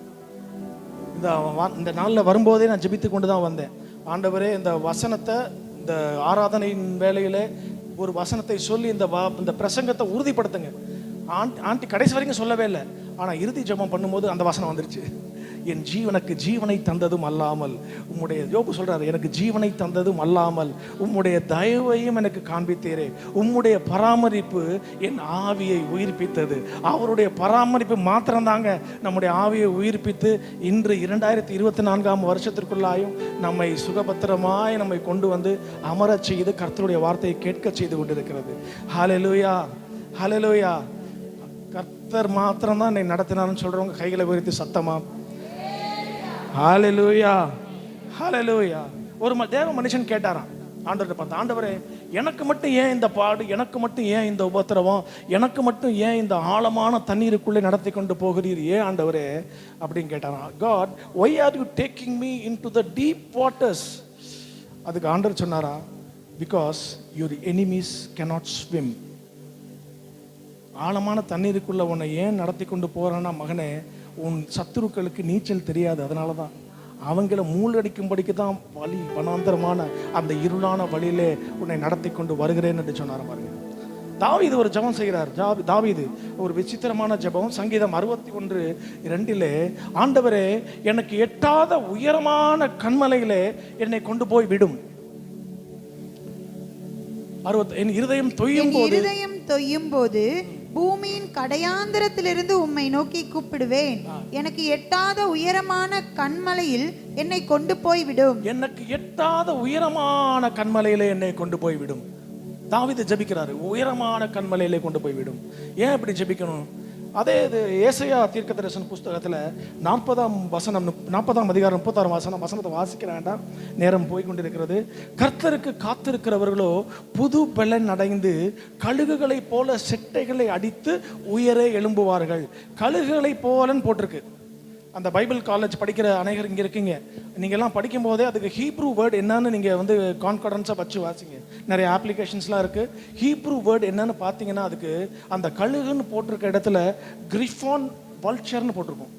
இந்த நாளில் வரும்போதே நான் ஜெபித்து கொண்டு தான் வந்தேன். ஆண்டவரே, இந்த வசனத்தை இந்த ஆராதனையின் வேலையில் ஒரு வசனத்தை சொல்லி இந்த பிரசங்கத்தை உறுதிப்படுத்துங்க. ஆண்டி கடைசி வரைக்கும் சொல்லவே இல்லை, ஆனால் இறுதி ஜெபம் பண்ணும்போது அந்த வசனம் வந்துருச்சு. என் ஜீவனுக்கு ஜீவனை தந்ததும் அல்லாமல் உம்முடைய, யோபு சொல்றாரு, எனக்கு ஜீவனை தந்ததும் அல்லாமல் உம்முடைய தயவையும் எனக்கு காண்பித்தீரே. உம்முடைய பராமரிப்பு என் ஆவியை உயிர்ப்பித்தது. அவருடைய பராமரிப்பு மாத்திரம்தாங்க நம்முடைய ஆவியை உயிர்ப்பித்து இன்று 2024 வருஷத்திற்குள்ளாயும் நம்மை சுகபத்திரமாய் நம்மை கொண்டு வந்து அமரச் செய்து கர்த்தருடைய வார்த்தையை கேட்க செய்து கொண்டிருக்கிறது. ஹல்லேலூயா, ஹல்லேலூயா. கர்த்தர் மாத்திரம்தான் என்னை நடத்தினார்னு சொல்றவங்க கைகளை உயர்த்தி சத்தமா ஹல்லேலூயா, ஹல்லேலூயா. ஒரு தேவ மனுஷன் கேட்டாராம் ஆண்டவர்கிட்ட பார்த்து, ஆண்டவரே, எனக்கு மட்டும் ஏன் இந்த பாடு, எனக்கு மட்டும் ஏன் இந்த உபத்திரவம், எனக்கு மட்டும் ஏன் இந்த ஆழமான தண்ணீருக்குள்ளே நடத்தி கொண்டு போகிறீர், ஏன் ஆண்டவரே அப்படின்னு கேட்டாராம். God, why are you taking me into the deep waters? அதுக்கு ஆண்டவர் சொன்னாரா, because your enemies cannot swim. ஆழமான தண்ணீருக்குள்ள உன்னை ஏன் நடத்தி கொண்டு போறான்னா, மகனே, உன் சத்துருக்களுக்கு நீச்சல் தெரியாது. அதனால தான் அவங்கள மூழ்கடிக்கும்படிக்கு தான் வழி, வனாந்தரமான அந்த இருளான வழியிலே உன்னை நடத்தி கொண்டு வருகிறேன் என்று சொன்னார். பாருங்க, தாவீது ஒரு ஜெபம் செய்கிறார். தாவீது ஒரு விசித்திரமான ஜெபம். சங்கீதம் 61:2 ஆண்டவரே, எனக்கு எட்டாத உயரமான கன்மலையிலே என்னை கொண்டு போய் விடும். என் இருதயம் தொய்யும் போது பூமியின் கடையாந்திரத்திலிருந்து உம்மை நோக்கி கூப்பிடுவேன். எனக்கு எட்டாத உயரமான கன்மலையில் என்னை கொண்டு போய் விடும். எனக்கு எட்டாத உயரமான கன்மலையிலே என்னை கொண்டு போய் விடும். தாவீது ஜெபிக்கிறாரு, உயரமான கன்மலையிலே கொண்டு போய் விடும். ஏன் இப்படி ஜெபிக்கணும்? அதே இது ஏசாயா தீர்க்கதரிசன புஸ்தகத்தில் 40 அதிகாரம் 36 வசனத்தை வாசிக்கிற வேண்டாம், நேரம் போய் கொண்டிருக்கிறது. கர்த்தருக்கு காத்திருக்கிறவர்களோ புது பலன் அடைந்து கழுகுகளை போல செட்டைகளை அடித்து உயரே எழும்புவார்கள். கழுகுகளை போலன்னு போட்டிருக்கு. அந்த பைபிள் காலேஜ் படிக்கிற அனைவரும் இங்கே இருக்கீங்க, நீங்கள்லாம் படிக்கும் போதே அதுக்கு ஹீப்ரூ வேர்டு என்னன்னு நீங்கள் வந்து கான்ஃபிடன்ஸாக வச்சு வாசிங்க. நிறைய அப்ளிகேஷன்ஸ்லாம் இருக்குது. ஹீப்ரூ வேர்டு என்னன்னு பார்த்தீங்கன்னா, அதுக்கு அந்த கழுகுன்னு போட்டிருக்க இடத்துல கிரிஃபான் வல்ச்சர்னு போட்டிருக்கும்.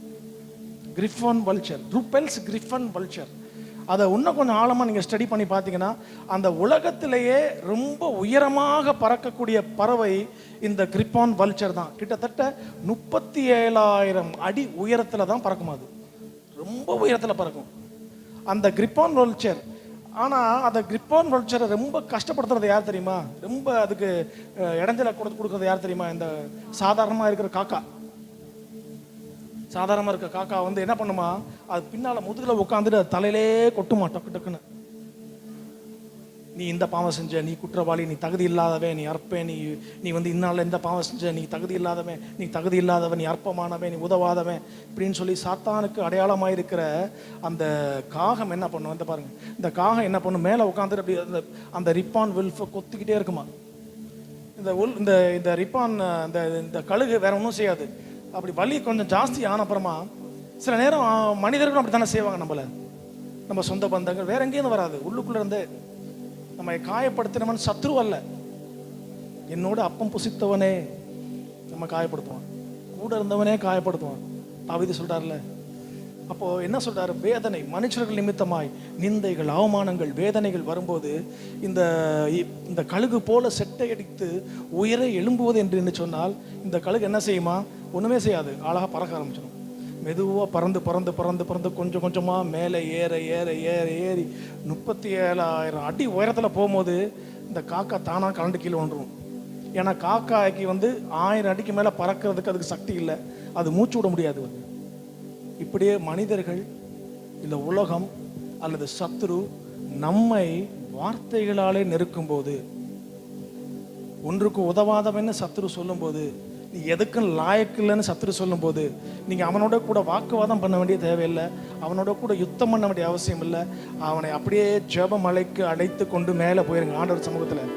கிரிஃபான் வல்ச்சர், ருப்பெல்ஸ் கிரிஃபன் வல்ச்சர். அதை இன்னும் கொஞ்சம் ஆழமாக நீங்கள் ஸ்டடி பண்ணி பார்த்தீங்கன்னா, அந்த உலகத்திலேயே ரொம்ப உயரமாக பறக்கக்கூடிய பறவை இந்த கிரிப்பான் வல்ச்சர் தான். கிட்டத்தட்ட 37,000 அடி உயரத்தில் தான் பறக்கும். அது ரொம்ப உயரத்தில் பறக்கும் அந்த கிரிப்பான் வல்ச்சர். ஆனால் அந்த கிரிப்பான் வல்ச்சரை ரொம்ப கஷ்டப்படுத்துறது யார் தெரியுமா? ரொம்ப அதுக்கு இடைஞ்சலை கொடுக்கறது யார் தெரியுமா? இந்த சாதாரணமாக இருக்கிற காக்கா. சாதாரணமாக இருக்க காக்கா வந்து என்ன பண்ணுமா, அது பின்னால் முதுகில் உட்காந்துட்டு அது தலையிலே கொட்டுமா டக்கு டக்குன்னு. நீ இந்த பாவம் செஞ்ச, நீ குற்றவாளி, நீ தகுதி இல்லாதவன், நீ அற்பேன், நீ வந்து இன்னால இந்த பாவம் செஞ்ச, நீ தகுதி இல்லாதவன், நீ தகுதி இல்லாதவன், நீ அற்பமானவன், நீ உதவாதவன் இப்படின்னு சொல்லி சாத்தானுக்கு அடையாளமாக இருக்கிற அந்த காகம் என்ன பண்ணும்? இந்த பாருங்க, இந்த காகம் என்ன பண்ணும், மேலே உட்காந்துட்டு அப்படி அந்த ரிப்பான் வில்ஃபை கொத்திக்கிட்டே இருக்குமா. இந்த ரிப்பான் இந்த கழுகு வேற ஒன்றும் செய்யாது. அப்படி வலி கொஞ்சம் ஜாஸ்தி ஆன அப்புறமா சில நேரம் மனிதர்களும் அப்படி தானே செய்வாங்க. நம்ம சொந்த பந்தங்கள் வேற எங்கேயும் வராது, உள்ளுக்குள்ள இருந்து நம்ம காயப்படுத்தினவன் சத்ரு அல்ல, என்னோட அப்பம் புசித்தவனே நம்ம காயப்படுத்துவான், கூட இருந்தவனே காயப்படுத்துவான். தாவீது சொல்றாருல. அப்போ என்ன சொல்றாரு? வேதனை, மனுஷர்கள் நிமித்தமாய் நிந்தைகள், அவமானங்கள், வேதனைகள் வரும்போது இந்த கழுகு போல செட்டை அடித்து உயரை எழும்புவது என்று சொன்னால், இந்த கழுகு என்ன செய்யுமா? ஒண்ணுமே செய்யாது, அழகா பறக்க ஆரம்பிச்சிடும். மெதுவாக பறந்து பறந்து பறந்து பறந்து கொஞ்சம் கொஞ்சமாக மேலே ஏறி 37,000 அடி உயரத்தில் போகும்போது இந்த காக்கா தானாக கலண்டு கீழே வந்துடும். ஏன்னா காக்காய்க்கு வந்து 1000 அடிக்கு மேலே பறக்கிறதுக்கு அதுக்கு சக்தி இல்லை, அது மூச்சு விட முடியாது. இப்படியே மனிதர்கள், இந்த உலகம் அல்லது சத்துரு நம்மை வார்த்தைகளாலே நெருக்கும் போது, ஒன்றுக்கு உதவாதவன்னு சத்துரு சொல்லும்போது, நீ எதுக்கும் லாயக்கு இல்லைன்னு சத்துரு சொல்லும்போது, நீங்கள் அவனோட கூட வாக்குவாதம் பண்ண வேண்டிய தேவையில்லை, அவனோட கூட யுத்தம் பண்ண வேண்டிய அவசியம் இல்லை. அவனை அப்படியே ஜெபமலைக்கு அழைத்து கொண்டு மேலே போயிருங்க. ஆண்டவர் சமூகத்தில்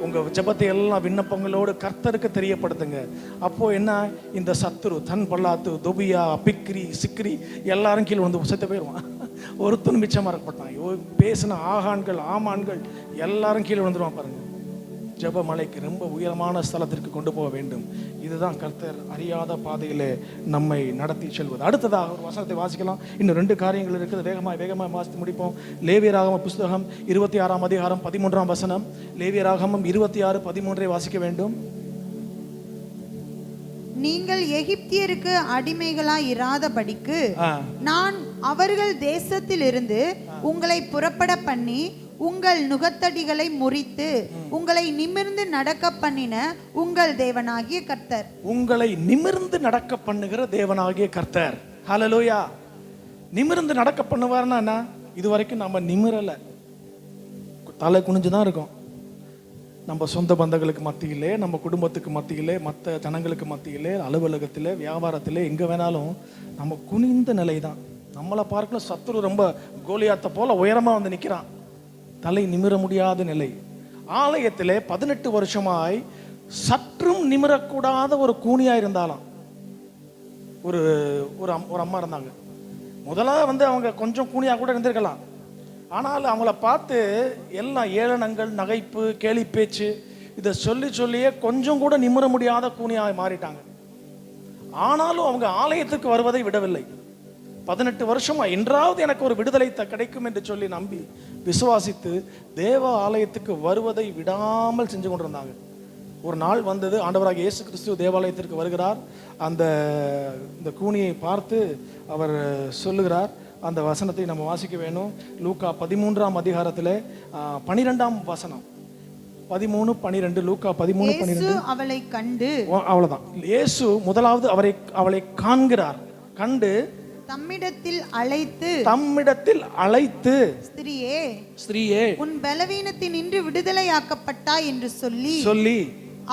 உங்கள் ஜெபத்தை எல்லாம் விண்ணப்பங்களோடு கர்த்தருக்கு தெரியப்படுத்துங்க. அப்போ என்ன, இந்த சத்துரு தன் பல்லாத்து தொபியா பிக்ரி சிக்ரி எல்லாரும் கீழே வந்து செத்து போயிடுவான். ஒருத்தன் மிச்சமாக இருக்கப்பட்டான். பேசின ஆகான்கள் ஆமான்கள் எல்லாரும் கீழே வந்துடுவான். பாருங்க, ஜெபமலைக்கு ரொம்ப உயரமான ஸ்தலத்திற்கு கொண்டு போக வேண்டும். இதுதான் கர்த்தர் அறியாத பாதையிலே நம்மை நடத்தி செல்வது. அடுத்ததாக ஒரு வசனத்தை வாசிக்கலாம். இன்னும் 2 காரியங்கள் இருக்குது. வேகமாக வாசித்து முடிப்போம். லேவியராகம புஸ்தகம் 26ஆம் அதிகாரம் 13ஆம் வசனம். லேவியராகமம் 26:13 வாசிக்க வேண்டும். நீங்கள் எகிப்தியருக்கு அடிமைகளாய் இராதபடிக்கு நான் அவர்கள் தேசத்திலிருந்து உங்களை புறப்பட பண்ணி உங்கள் நுகத்தடிகளை முறித்து உங்களை நிமிர்ந்து நடக்க பண்ணின உங்கள் தேவனாகிய கர்த்தர். உங்களை நிமிர்ந்து நடக்க பண்ணுகிற தேவனாகிய கர்த்தர். ஹல்லேலூயா. நிமிர்ந்து நடக்க பண்ணுவார்னா என்ன? இதுவரைக்கும் நம்ம நிமிரல, தலை குனிஞ்சுதான் இருக்கோம். நம்ம சொந்த பந்தங்களுக்கு மத்தியிலே, நம்ம குடும்பத்துக்கு மத்தியிலே, மற்ற ஜனங்களுக்கு மத்தியிலே, அலுவலகத்திலே, வியாபாரத்திலே, எங்கே வேணாலும் நம்ம குனிந்த நிலை தான். நம்மளை பார்க்கல சத்துரு ரொம்ப கோலியாத்தை போல உயரமாக வந்து நிற்கிறான். தலை நிமிர முடியாத நிலை. ஆலயத்திலே 18 வருஷமாய் சற்றும் நிமிரக்கூடாத ஒரு கூனியாக இருந்தாலும் ஒரு ஒரு அம்மா இருந்தாங்க. முதல்ல வந்து அவங்க கொஞ்சம் கூனியாக கூட இருந்திருக்கலாம். ஆனால் அவங்கள பார்த்து எல்லாம் ஏளனங்கள், நகைப்பு, கேலி பேச்சு இதை சொல்லியே கொஞ்சம் கூட நிமிர முடியாத கூனியாக மாறிட்டாங்க. ஆனாலும் அவங்க ஆலயத்துக்கு வருவதை விடவில்லை. 18 வருஷமா என்றாவது எனக்கு ஒரு விடுதலை கிடைக்கும் என்று சொல்லி நம்பி விசுவாசித்து தேவ ஆலயத்துக்கு வருவதை விடாமல் செஞ்சு கொண்டிருந்தாங்க. ஒரு நாள் வந்தது, ஆண்டவராக இயேசு கிறிஸ்து தேவாலயத்திற்கு வருகிறார். இந்த கூனியை பார்த்து அவர் சொல்லுகிறார். அந்த வசனத்தை நம்ம வாசிக்க வேணும். லூக்கா 13ஆம் அதிகாரத்தில் 12ஆம் வசனம். 13:12. லூக்கா 13:12. அவளை கண்டு, அவ்வளவுதான். இயேசு முதலாவது அவளை காண்கிறார். கண்டு தம்மிடத்தில் அழைத்து ஸ்திரீயே உன் பலவீனத்தினின்று விடுதலையாக்கப்பட்டாய் என்று சொல்லி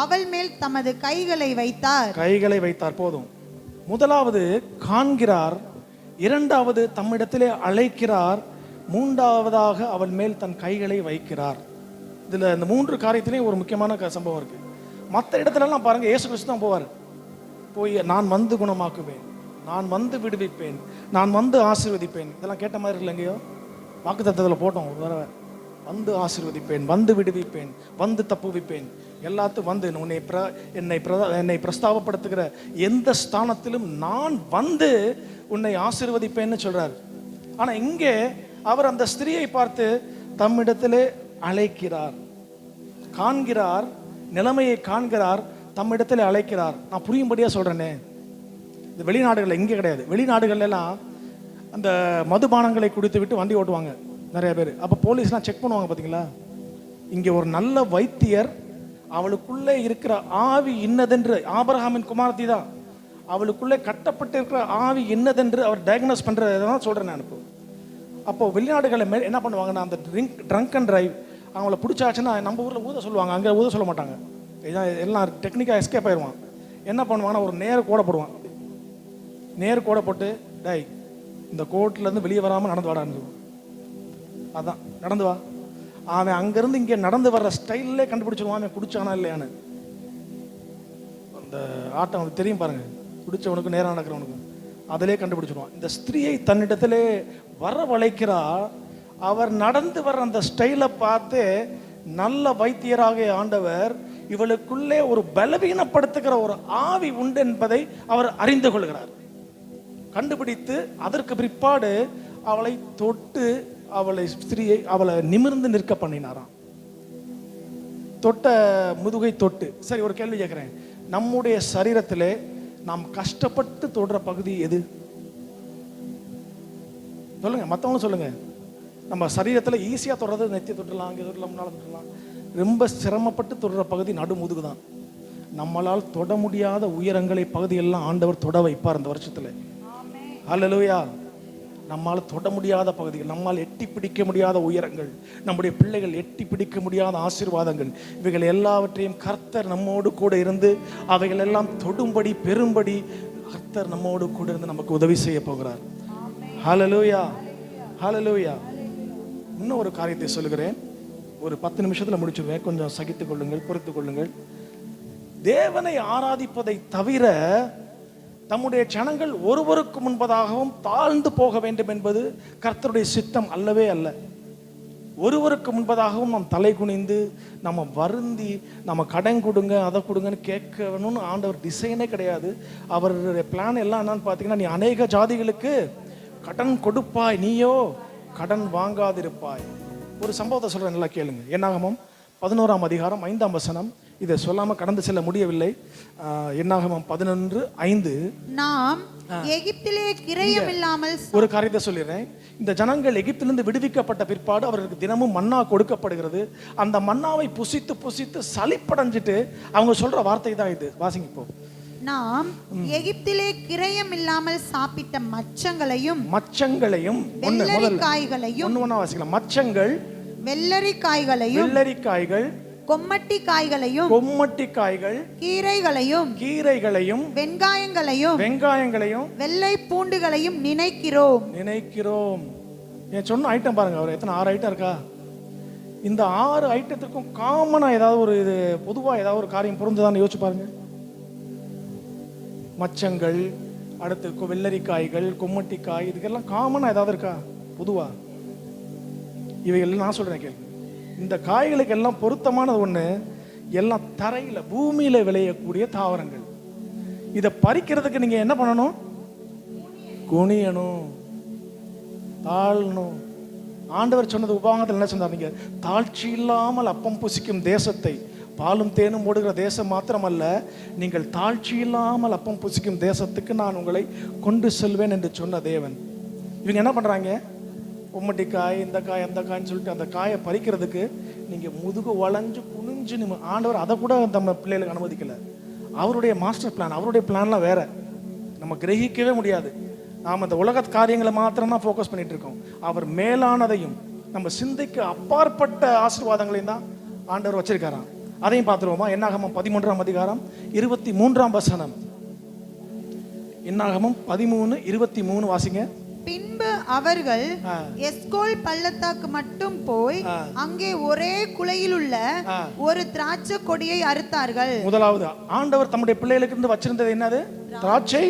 அவள் மேல் தமது கைகளை வைத்தார். போதும். முதலாவது காண்கிறார், இரண்டாவது தம்மிடத்திலே அழைக்கிறார், மூன்றாவதாக அவள் மேல் தன் கைகளை வைக்கிறார். இதுல இந்த 3 காரியத்திலையும் ஒரு முக்கியமான சம்பவம் இருக்கு. மற்ற இடத்துலலாம் பாருங்க, இயேசு கிறிஸ்து தான் போவார். போய் நான் வந்து குணமாக்குவேன், நான் வந்து விடுவிப்பேன், நான் வந்து ஆசீர்வதிப்பேன். இதெல்லாம் கேட்ட மாதிரி இல்லை. எங்கேயோ வாக்குத்தத்தத்தில் போட்டோம் ஒரு தடவை. வந்து ஆசீர்வதிப்பேன், வந்து விடுவிப்பேன், வந்து தப்புவிப்பேன், எல்லாத்துக்கும் வந்து என்னை பிரஸ்தாபப்படுத்துகிற எந்த ஸ்தானத்திலும் நான் வந்து உன்னை ஆசீர்வதிப்பேன்னு சொல்றாரு. ஆனா இங்கே அவர் அந்த ஸ்திரியை பார்த்து தம்மிடத்திலே அழைக்கிறார், காண்கிறார், நிலைமையை காண்கிறார், தம்மிடத்திலே அழைக்கிறார். நான் புரியும்படியா சொல்றேனே, இந்த வெளிநாடுகளில் இங்கே கிடையாது. வெளிநாடுகள் எல்லாம் அந்த மதுபானங்களை குடித்து விட்டு வண்டி ஓட்டுவாங்க நிறைய பேர். அப்போ போலீஸ்லாம் செக் பண்ணுவாங்க பார்த்தீங்களா. இங்கே ஒரு நல்ல வைத்தியர் அவளுக்குள்ளே இருக்கிற ஆவி இன்னதென்று, ஆபிரகாமின் குமாரத்தி தான், அவளுக்குள்ளே கட்டப்பட்டு இருக்கிற ஆவி என்னதென்று அவர் டயக்னோஸ் பண்ணுறதான் சொல்கிறேன் நான். அப்போ வெளிநாடுகளில் என்ன பண்ணுவாங்கன்னா, அந்த ட்ரங்க் அண்ட் டிரைவ் அவங்கள பிடிச்சாச்சுன்னா நம்ம ஊரில் ஊத சொல்லுவாங்க, அங்கே ஊத சொல்ல மாட்டாங்க. எல்லாம் டெக்னிக்காக எஸ்கேப் ஆயிடுவான். என்ன பண்ணுவாங்கன்னா, ஒரு நேர் கோடை போடுவான். நேர் கோடை போட்டு டை இந்த கோர்ட்லேருந்து வெளியே வராமல் நடந்து வாடான்னு, அதான் நடந்து வா. அவன் அங்கேருந்து இங்கே நடந்து வர்ற ஸ்டைல்லே கண்டுபிடிச்சிருவான் அவன் குடிச்சானா இல்லையான்னு. அந்த ஆட்டம் வந்து தெரியும் பாருங்க, குடிச்சவனுக்கு நேரம் நடக்கிறவனுக்கு அதிலே கண்டுபிடிச்சிருவான். இந்த ஸ்திரீயை தன்னிடத்திலே வரவழைக்கிறார். அவர் நடந்து வர்ற அந்த ஸ்டைலை பார்த்து நல்ல வைத்தியராக ஆண்டவர் இவளுக்குள்ளே ஒரு பலவீனப்படுத்துகிற ஒரு ஆவி உண்டு என்பதை அவர் அறிந்து கொள்கிறார். கண்டுபிடித்து அதற்கு பிற்பாடு அவளை தொட்டு அவளை நிமிர்ந்து நிற்க பண்ணினாராம். தொட்ட முதுகை தொட்டு. சரி, ஒரு கேள்வி கேட்கிறேன். நம்முடைய சரீரத்திலே நாம் கஷ்டப்பட்டு தொடுற பகுதி எது? சொல்லுங்க, மற்றவங்களும் சொல்லுங்க. நம்ம சரீரத்தில் ஈஸியாக தொடுறது நெத்தி தொட்டலாம், அங்கே தொட்டலாம், முன்னால் தொட்டலாம். ரொம்ப சிரமப்பட்டு தொடுற பகுதி நடு முதுகு தான். நம்மளால் தொட முடியாத உயரங்களை பகுதியெல்லாம் ஆண்டவர் தொட வைப்பார் இந்த வருஷத்தில். ஹல்லேலூயா. நம்மால் தொட முடியாத பகுதிகள், நம்மால் எட்டி பிடிக்க முடியாத உயரங்கள், நம்முடைய பிள்ளைகள் எட்டி பிடிக்க முடியாத ஆசீர்வாதங்கள், இவைகள் எல்லாவற்றையும் கர்த்தர் நம்மோடு கூட இருந்து அவைகள் எல்லாம் தொடும்படி பெரும்படி கர்த்தர் நம்மோடு கூட இருந்து நமக்கு உதவி செய்ய போகிறார். ஹல்லேலூயா, ஹல்லேலூயா. இன்னும் ஒரு காரியத்தை சொல்லுகிறேன், ஒரு 10 நிமிஷத்தில் முடிச்சுடுவேன். கொஞ்சம் சகித்துக் கொள்ளுங்கள், பொறுத்துக் கொள்ளுங்கள். தேவனை ஆராதிப்பதை தவிர தம்முடைய ஜனங்கள் ஒருவருக்கு முன்பதாகவும் தாழ்ந்து போக வேண்டும் என்பது கர்த்தருடைய சித்தம் அல்லவே அல்ல. ஒருவருக்கு முன்பதாகவும் நாம் தலை குனிந்து நம்ம வருந்தி நம்ம கடன் கொடுங்க அதை கொடுங்கன்னு கேட்கணும்னு ஆண்டவர் டிசைனே கிடையாது. அவருடைய பிளான் எல்லாம் என்னன்னு பார்த்தீங்கன்னா, நீ அநேக ஜாதிகளுக்கு கடன் கொடுப்பாய், நீயோ கடன் வாங்காதிருப்பாய். ஒரு சம்பவத்தை சொல்கிறேன், நல்லா கேளுங்க. என்னாகமம் 11ஆம் அதிகாரம் 5ஆம் வசனம். இதை சொல்லாமல் கடந்து செல்ல முடியவில்லை. என்னாகமம் 11:5. நாம் எகிப்திலே கிரயம் இல்லாமல் ஒரு காரியத்தை சொல்லிடுறேன். இந்த ஜனங்கள் எகிப்திலிருந்து விடுவிக்கப்பட்ட பிற்பாடு அவர்களுக்கு தினமும் மன்னா கொடுக்கப்படுகிறது. அந்த மன்னாவை புசித்து புசித்து சலிப்படைஞ்சிட்டு அவங்க சொல்ற வார்த்தை தான் இது. வாசிங்க இப்போ. நாம் எகிப்திலே கிரயம் இல்லாமல் சாப்பிட்ட மச்சங்களையும் வெள்ளரிக்காய்களையும் ஒண்ணு வாசிக்கலாம். மச்சங்கள், வெள்ளரிக்காய்கள், கொம்மட்டி காய்கள், கீரைகளையும், வெங்காயங்களையும், வெள்ளை பூண்டுகளையும் நினைக்கிறோம். ஏன் சொன்ன ஐட்டம் பாருங்க. அவர் எத்தனை 6 ஐட்டம் இருக்கா? இந்த 6 ஐட்டத்திற்கும் காமனா ஏதாவது ஒரு இது பொதுவா ஏதாவது ஒரு காரியம் பொருந்துதான்னு யோசிச்சு பாருங்க. மச்சங்கள், அடுத்து வெள்ளரிக்காய்கள், கொம்மட்டிக்காய், இதுக்கெல்லாம் காமனா ஏதாவது இருக்கா பொதுவா? இவைகள் நான் சொல்றேன் கேள்வி. இந்த காய்களுக்கு எல்லாம் பொருத்தமானது ஒண்ணு, எல்லாம் தரையில பூமியில விளையக்கூடிய தாவரங்கள். இதை பறிக்கிறதுக்கு நீங்க என்ன பண்ணணும்? குனியணும், தாழணும். ஆண்டவர் சொன்னது உபாகத்தில் என்ன சொன்னார்? நீங்க தாழ்ச்சி இல்லாமல் அப்பம் புசிக்கும் தேசத்தை, பாலும் தேனும் ஓடுகிற தேசம் மாத்திரமல்ல, நீங்கள் தாழ்ச்சி இல்லாமல் அப்பம் புசிக்கும் தேசத்துக்கு நான் உங்களை கொண்டு செல்வேன் என்று சொன்ன தேவன். இவங்க என்ன பண்றாங்க? உம்மட்டி காய், இந்த காய், அந்த காய்ன்னு சொல்லிட்டு அந்த காயை பறிக்கிறதுக்கு நீங்க முதுகு வளைஞ்சு குனிஞ்சு ஆண்டவர் அதை கூட நம்ம பிள்ளைகளுக்கு அனுமதிக்கல. அவருடைய மாஸ்டர் பிளான், அவருடைய பிளான்லாம் வேற, நம்ம கிரகிக்கவே முடியாது. நாம் அந்த உலக காரியங்களை மாத்திரம் தான் ஃபோக்கஸ் பண்ணிட்டு இருக்கோம். அவர் மேலானதையும் நம்ம சிந்தைக்கு அப்பாற்பட்ட ஆசீர்வாதங்களையும் தான் ஆண்டவர் வச்சிருக்காராம். அதையும் பார்த்துருவோமா? என்னாகமம் 13ஆம் அதிகாரம் 23ஆம் வசனம். என்னாகமம் 13:23 வாசிங்க. பின்பு அவர்கள் எஸ்கோல் பள்ளத்தாக்கு மட்டும் போய் அங்கே ஒரே குலையில் உள்ள ஒரு திராட்சை கொடியை அறுத்தார்கள். முதலாவது ஆண்டவர் தம்முடைய பிள்ளைகளுக்கு இருந்து வச்சிருந்தது என்னது? திராட்சை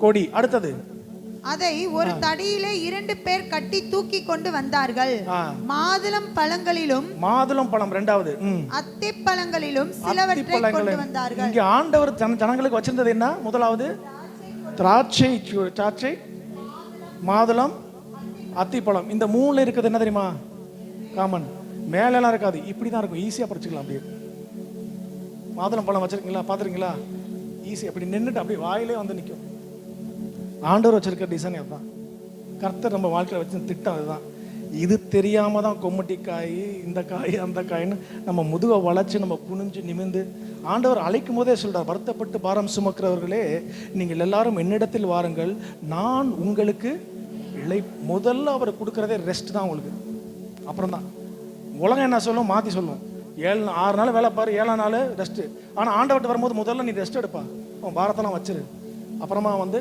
கொடி. அடுத்தது அதை ஒரு தடியிலே 2 பேர் கட்டி தூக்கி கொண்டு வந்தார்கள். மாதுளம் பழங்களிலும், மாதுளம் பழம் ரெண்டாவது, அத்தி பழங்களிலும் சிலவற்றை கொண்டு வந்தார்கள். இங்க ஆண்டவர் ஜனங்களுக்கு வச்சிருந்தது என்ன? முதலாவது திராட்சை, மாதுளம், அத்திப்பழம். இந்த 3 இருக்குது என்ன தெரியுமா? காமன். மேலெல்லாம் இருக்காது, இப்படிதான் இருக்கும். ஈஸியா பறிச்சுக்கலாம். அப்படியே மாதுளம் பழம் வச்சிருக்கீங்களா? பாத்துருக்கீங்களா? ஈஸி அப்படி நின்றுட்டு அப்படியே வாயிலே வந்து நிற்கும். ஆண்டவர் வச்சிருக்க டிசைன் அதுதான். கர்த்தர் நம்ம வாழ்க்கையில் வச்சு திட்டம் அதுதான். இது தெரியாம தான் கொம்மட்டி காய், இந்த காய், அந்த காயின்னு நம்ம முதுகை வளைச்சு நம்ம குனிஞ்சு நிமிந்து ஆண்டவர் அழைக்கும் போதே சொல்றார், வருத்தப்பட்டு பாரம் சுமக்கிறவர்களே நீங்கள் எல்லாரும் என்னிடத்தில் வாருங்கள், நான் உங்களுக்கு இளை. முதல்ல அவர் கொடுக்கறதே ரெஸ்ட் தான் உங்களுக்கு. அப்புறம் தான் உலகம் என்ன சொல்லும்? மாற்றி சொல்லும். 6 நாள் வேலை பாரு, 7ஆம் நாள் ரெஸ்ட்டு. ஆனால் ஆண்டவர்கிட்ட வரும்போது முதல்ல நீ ரெஸ்ட் எடுப்பா, உன் பாரத்தெல்லாம் வச்சிரு, அப்புறமா வந்து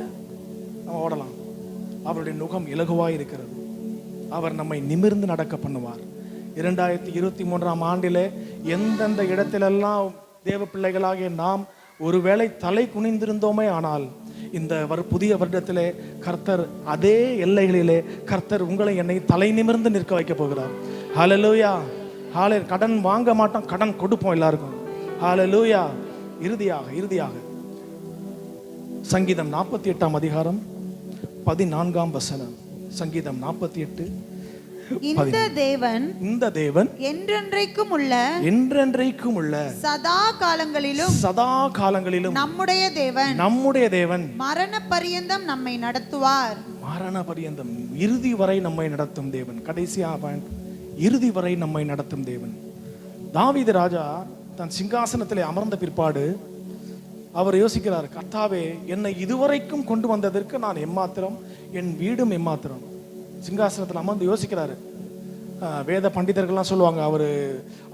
நம்ம ஓடலாம். அவருடைய நுகம் இலகுவாய் இருக்கிறது. அவர் நம்மை நிமிர்ந்து நடக்க பண்ணுவார். 2023ஆம் ஆண்டிலே எந்தெந்த இடத்திலெல்லாம் தேவ பிள்ளைகளாகிய நாம் ஒருவேளை தலை குனிந்திருந்தோமே ஆனால், இந்த புதிய வருடத்திலே கர்த்தர் அதே எல்லைகளிலே கர்த்தர் உங்களை என்னை தலை நிமிர்ந்து நிற்க வைக்க போகிறார். ஹல்லேலூயா. கடன் வாங்க மாட்டோம், கடன் கொடுப்போம் எல்லாருக்கும். ஹல்லேலூயா. இறுதியாக சங்கீதம் 48ஆம் அதிகாரம் 14ஆம் வசனம். சங்கீதம் 48. இந்த தேவன் என்றென்றைக்கும் உள்ள சதா காலங்களிலும் நம்முடைய தேவன் மரண பரியந்தம் நம்மை நடத்துவார். மரண பரியந்தம், இறுதி வரை நம்மை நடத்தும் தேவன். கடைசியாக இறுதி வரை நம்மை நடத்தும் தேவன். தாவீது ராஜா தன் சிங்காசனத்திலே அமர்ந்த பிற்பாடு அவர் யோசிக்கிறார், கர்த்தாவே என்னை இதுவரைக்கும் கொண்டு வந்ததற்கு நான் எம்மாத்திரம், என் வீடும் எம்மாத்திரம். சிங்காசனத்தில் அமர்ந்து யோசிக்கிறாரு. வேத பண்டிதர்கள்லாம் சொல்லுவாங்க,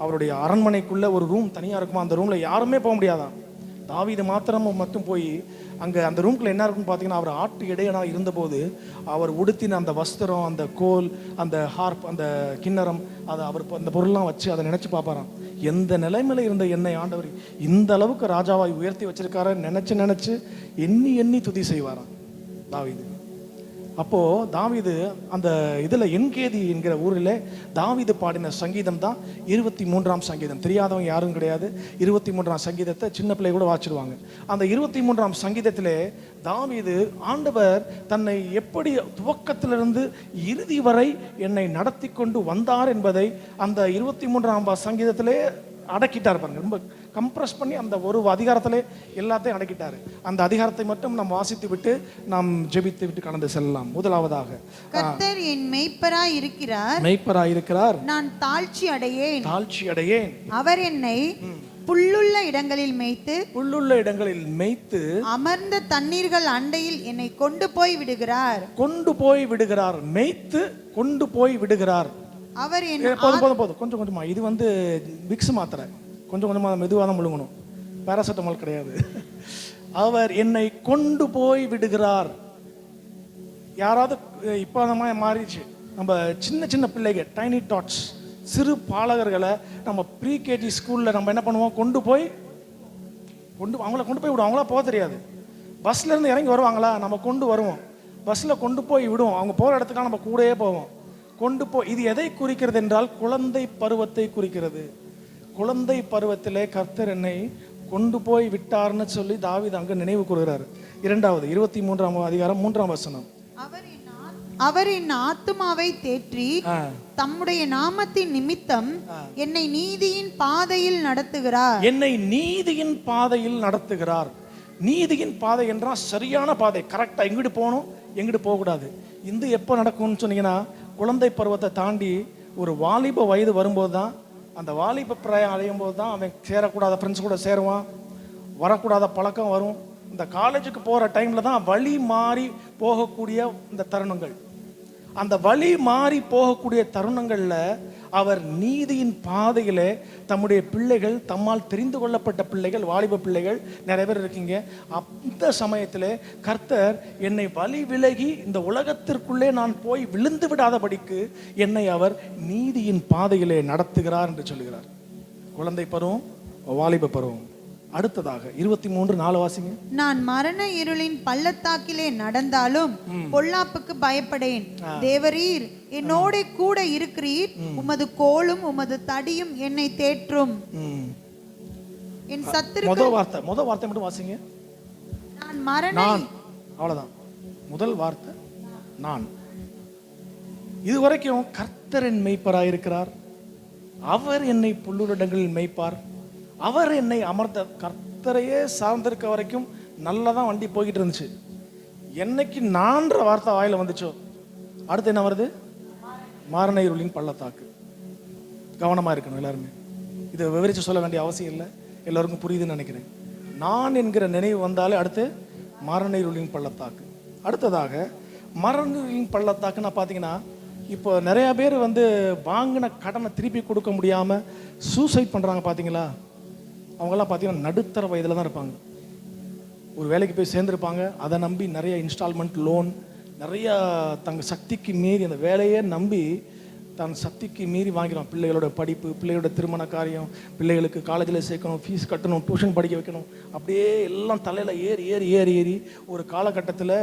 அவருடைய அரண்மனைக்குள்ள ஒரு ரூம் தனியாக இருக்குமா, அந்த ரூம்ல யாருமே போக முடியாதான். தாவீது மட்டும் போய் அங்கே அந்த ரூம்குள்ள என்ன இருக்குன்னு பார்த்தீங்கன்னா, அவர் ஆட்டு இடையனாக இருந்தபோது அவர் உடுத்தின அந்த வஸ்திரம், அந்த கோல், அந்த ஹார்ப், அந்த கிண்ணறம், அதை அவர் அந்த பொருள்லாம் வச்சு அதை நினைச்சு பார்ப்பாராம். எந்த நிலைமையில இருந்த என்னை ஆண்டவர் இந்த அளவுக்கு ராஜாவாய் உயர்த்தி வச்சிருக்காரு நினைச்சு எண்ணி துதி செய்வாராம் தாவீது. அப்போ தாவீது அந்த இதுல என்கேதி என்கிற ஊரில் தாவீது பாடின சங்கீதம் தான் 23ஆம் சங்கீதம். தெரியாதவங்க யாரும் கிடையாது. 23ஆம் சங்கீதத்தை சின்ன பிள்ளை கூட வாசிடுவாங்க. அந்த 23ஆம் சங்கீதத்திலே தாவீது ஆண்டவர் தன்னை எப்படி துவக்கத்திலிருந்து இறுதி வரை என்னை நடத்தி கொண்டு வந்தார் என்பதை அந்த 23ஆம் சங்கீதத்திலே அடக்கிட்டார் பாருங்க. ரொம்ப கம்ப்ரஸ் பண்ணி அந்த ஒரு அதிகாரத்திலே எல்லாத்தையும் அடக்கிட்டார். அந்த அதிகாரத்தை மட்டும் நாம் வாசித்து விட்டு நாம் ஜெபித்து விட்டு கடந்து செல்லலாம். முதலாவதாக, கர்த்தர் என் மெய்ப்பராய் இருக்கிறார், மெய்ப்பராய் இருக்கிறார், நான் தாழ்ச்சி அடையேன், தாழ்ச்சி அடையேன். அவர் என்னை புல்லுள்ள இடங்களில் மேய்த்து, புல்லுள்ள இடங்களில் மேய்த்து, அமர்ந்த தண்ணீர்கள் அண்டையில் என்னை கொண்டு போய் விடுகிறார், கொண்டு போய் விடுகிறார். மேய்த்து கொண்டு போய் விடுகிறார். அவர் என் போதும் போதும் போதும், கொஞ்சம் கொஞ்சமா. இது விக்ஸ் மாத்திரை, கொஞ்சம் கொஞ்சமா மெதுவாக தான் முழுங்கணும், பேராசிட்டமால் கிடையாது. அவர் என்னை கொண்டு போய் விடுகிறார். யாராவது இப்போ அந்த மாதிரி மாறிடுச்சு. நம்ம சின்ன சின்ன பிள்ளைகள், டைனி டாட்ஸ், சிறு பாலகர்களை நம்ம ப்ரீகேஜி ஸ்கூலில் நம்ம என்ன பண்ணுவோம், அவங்கள கொண்டு போய் விடுவோம். அவங்களா போக தெரியாது. பஸ்ல இருந்து இறங்கி வருவாங்களா, நம்ம கொண்டு வருவோம். பஸ்ஸில் கொண்டு போய் விடுவோம். அவங்க போகிற இடத்துக்காக நம்ம கூடயே போவோம். கொண்டு போய், இது எதை குறிக்கிறது என்றால் குழந்தை பருவத்தை குறிக்கிறது. குழந்தை பருவத்திலே கர்த்தர் என்னை கொண்டு போய் விட்டார்னு சொல்லி தாவீது அங்க நினைவு கூறுகிறார். 23ஆம் அதிகாரம் 3ஆம் வசனம். அவர் என் ஆத்துமாவை தேற்றி தம்முடைய நாமத்தின் நிமித்தம் என்னை நீதியின் பாதையில் நடத்துகிறார். என்னை நீதியின் பாதையில் நடத்துகிறார். நீதியின் பாதை என்றால் சரியான பாதை, கரெக்டா எங்கிட்டு போகணும் எங்கிட்டு போகக்கூடாது. இது எப்போ நடக்கும்னு சொன்னீங்கன்னா, குழந்தை பருவத்தை தாண்டி ஒரு வாலிப வயது வரும்போது தான், அந்த வாலிப பிராயம் அடையும் போது தான் அவன் சேரக்கூடாத ஃப்ரெண்ட்ஸ் கூட சேருவான், வரக்கூடாத பழக்கம் வரும். இந்த காலேஜுக்கு போகிற டைமில் தான் வழி மாறி போகக்கூடிய இந்த தருணங்கள். அந்த வழி மாறி போகக்கூடிய தருணங்களில் அவர் நீதியின் பாதையிலே தம்முடைய பிள்ளைகள், தம்மால் தெரிந்து கொள்ளப்பட்ட பிள்ளைகள், வாலிப பிள்ளைகள் நிறைய பேர் இருக்கீங்க. அந்த சமயத்தில் கர்த்தர் என்னை வழி விலகி இந்த உலகத்திற்குள்ளே நான் போய் விழுந்து விடாதபடிக்கு என்னை அவர் நீதியின் பாதையிலே நடத்துகிறார் என்று சொல்லுகிறார். குழந்தை பருவம், வாலிப பருவம். அடுத்ததாக 23:4 வாசிங்க. நான் மரண இருளின் பள்ளத்தாக்கிலே நடந்தாலும் பொல்லாப்புக்கு பயப்படேன். தேவரீர் என்னோட கூட இருக்கிறீர், உமது கோலும் உமது தடியும் என்னை தேற்றும். என் முதல் வார்த்தை மட்டும் வாசிங்க. நான் அவ்வளவுதான். முதல் வார்த்தை நான். இதுவரைக்கும் கர்த்தர் என் மெய்ப்பராயிருக்கிறார், அவர் என்னை புல்லுரிடங்களில் மேய்ப்பார், அவர் என்னை அமர்ந்த, கர்த்தரையே சார்ந்திருக்க வரைக்கும் நல்லா தான் வண்டி போய்கிட்டு இருந்துச்சு. என்னைக்கு நான்ற வார்த்தை வாயில வந்துச்சோ, அடுத்து என்ன வருது? மரண இருளின் பள்ளத்தாக்கு. கவனமா இருக்கணும் எல்லாருமே. இதை விவரிச்சு சொல்ல வேண்டிய அவசியம் இல்லை, எல்லாருக்கும் புரியுதுன்னு நினைக்கிறேன். நான் என்கிற நினைவு வந்தாலே அடுத்து மரண இருளின் பள்ளத்தாக்கு. அடுத்ததாக மரண இருளின் பள்ளத்தாக்குன்னா பார்த்தீங்கன்னா, இப்போ நிறைய பேர் வாங்கின கடனை திருப்பி கொடுக்க முடியாமல் சூசைட் பண்ணுறாங்க. பார்த்தீங்களா? அவங்கெல்லாம் பார்த்தீங்கன்னா நடுத்தர வயதில் தான் இருப்பாங்க. ஒரு வேலைக்கு போய் சேர்ந்துருப்பாங்க, அதை நம்பி நிறைய இன்ஸ்டால்மெண்ட் லோன், நிறைய தங்க சக்திக்கு மீறி அந்த வேலையே நம்பி தன் சக்திக்கு மீறி வாங்கிடும். பிள்ளைகளோட படிப்பு, பிள்ளைகளோட திருமண காரியம், பிள்ளைகளுக்கு காலேஜில் சேர்க்கணும், ஃபீஸ் கட்டணும், டியூஷன் படிக்க வைக்கணும், அப்படியே எல்லாம் தலையில் ஏறி ஏறி ஏறி ஏறி ஒரு காலகட்டத்தில்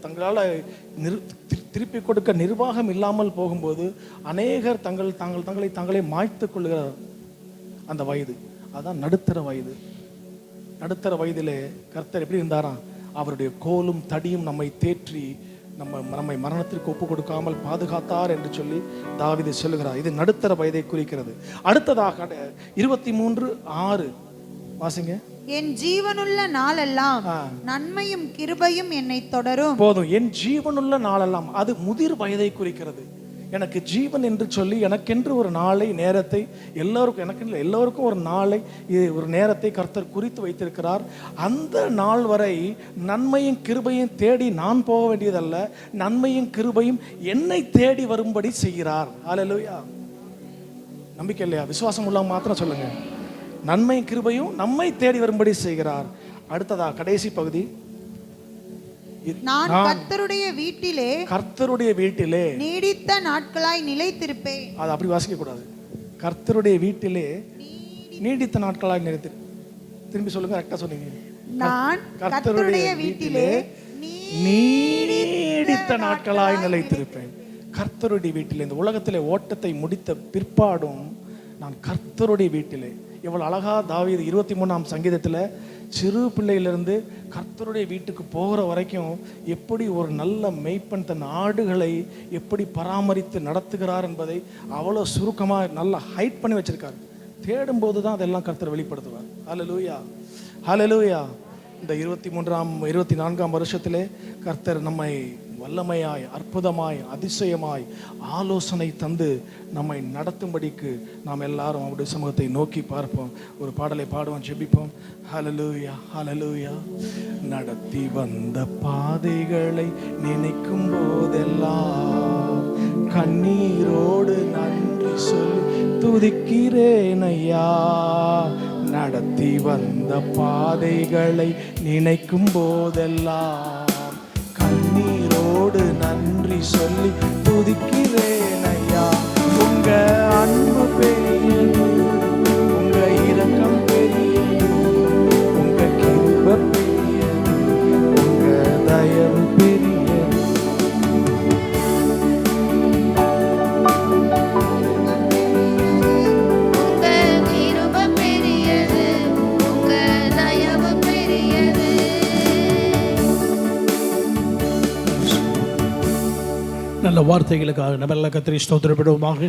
தங்களால் திருப்பி கொடுக்க நிர்வாகம் இல்லாமல் போகும்போது அநேகர் தங்களை மாய்த்து கொள்ளுகிற அந்த வயது, அதான் நடுத்தர வயது. நடுத்தர வயதிலே கர்த்தர் எப்படி இருந்தாராம்? அவருடைய கோலும் தடியும் நம்மை தேற்றி நம்மை மரணத்திற்கு ஒப்பு கொடுக்காமல் பாதுகாத்தார் என்று சொல்லி தாவீது சொல்லுகிறார். இது நடுத்தர வயதை குறிக்கிறது. அடுத்ததாக 23:6 வாசிங்க. என் ஜீவனுள்ள நாளெல்லாம் நன்மையும் கிருபையும் என்னை தொடரும். போதும். என் ஜீவனுள்ள நாளெல்லாம், அது முதிர் வயதை குறிக்கிறது. எனக்கு ஜீவன் என்று சொல்லி எனக்கென்று ஒரு நாளை, நேரத்தை, எல்லோருக்கும், எனக்கு எல்லோருக்கும் ஒரு நாளை, ஒரு நேரத்தை கர்த்தர் குறித்து வைத்திருக்கிறார். அந்த நாள் வரை நன்மையும் கிருபையும் தேடி நான் போக வேண்டியதல்ல, நன்மையும் கிருபையும் என்னை தேடி வரும்படி செய்கிறார். ஹல்லேலூயா. நம்பிக்கை இல்லையா? விசுவாசம் உள்ளவங்க மாத்திரம் சொல்லுங்க. நன்மையும் கிருபையும் நம்மை தேடி வரும்படி செய்கிறார். அடுத்ததா கடைசி பகுதி, நான் கர்த்தருடைய வீட்டிலே நீடித்த நாட்களாய் நிலைத்திருப்பேன். அது அப்படி வாசிக்க கூடாது. கர்த்தருடைய வீட்டிலே நீடித்த நாட்களாய் நிலைத்து. திரும்பி சொல்லுங்க, கரெக்டா சொன்னீங்க. நான் கர்த்தருடைய வீட்டிலே நீடித்த நீடித்த நாட்களாய் நிலைத்திருப்பேன். கர்த்தருடைய வீட்டிலே, இந்த உலகத்திலே ஓட்டத்தை முடித்த பிற்பாடும் நான் கர்த்தருடைய வீட்டிலே. எவ்வளவு அழகா தாவீது 23ஆம் சங்கீதத்துல சிறு பிள்ளையிலிருந்து கர்த்தருடைய வீட்டுக்கு போகிற வரைக்கும் எப்படி ஒரு நல்ல மெய்ப்பன் தன் ஆடுகளை எப்படி பராமரித்து நடத்துகிறார் என்பதை அவ்வளோ சுருக்கமாக நல்லா ஹைட் பண்ணி வச்சிருக்காரு. தேடும்போது தான் அதெல்லாம் கர்த்தர் வெளிப்படுத்துவார். ஹல்லேலூயா, ஹல்லேலூயா. இந்த 24ஆம் வருஷத்திலே கர்த்தர் நம்மை வல்லமையாய், அற்புதமாய், அதிசயமாய் ஆலோசனை தந்து நம்மை நடத்தும்படிக்கு நாம் எல்லாரும் அவருடைய சமூகத்தை நோக்கி பார்ப்போம். ஒரு பாடலை பாடுவோம், ஜெபிப்போம். ஹல்லேலூயா, ஹல்லேலூயா. நடத்தி வந்த பாதைகளை நினைக்கும் போதெல்லாம் கண்ணீரோடு நன்றி சொல்லி துதிக்கிறேன் ஐயா. நடத்தி வந்த பாதைகளை நினைக்கும் போதெல்லாம் கண்ணீரோடு நன்றி சொல்லி துதிக்கிறேன் ஐயா. உங்க அன்பு பெரியது, உங்க இரக்கம் பெரியது, உங்க கிருபை பெரியது, உங்க தயவு பெரியது. நல்ல வார்த்தைகளுக்காக நம்ம கர்த்தரை ஸ்தோத்திரப்படுவோமாக.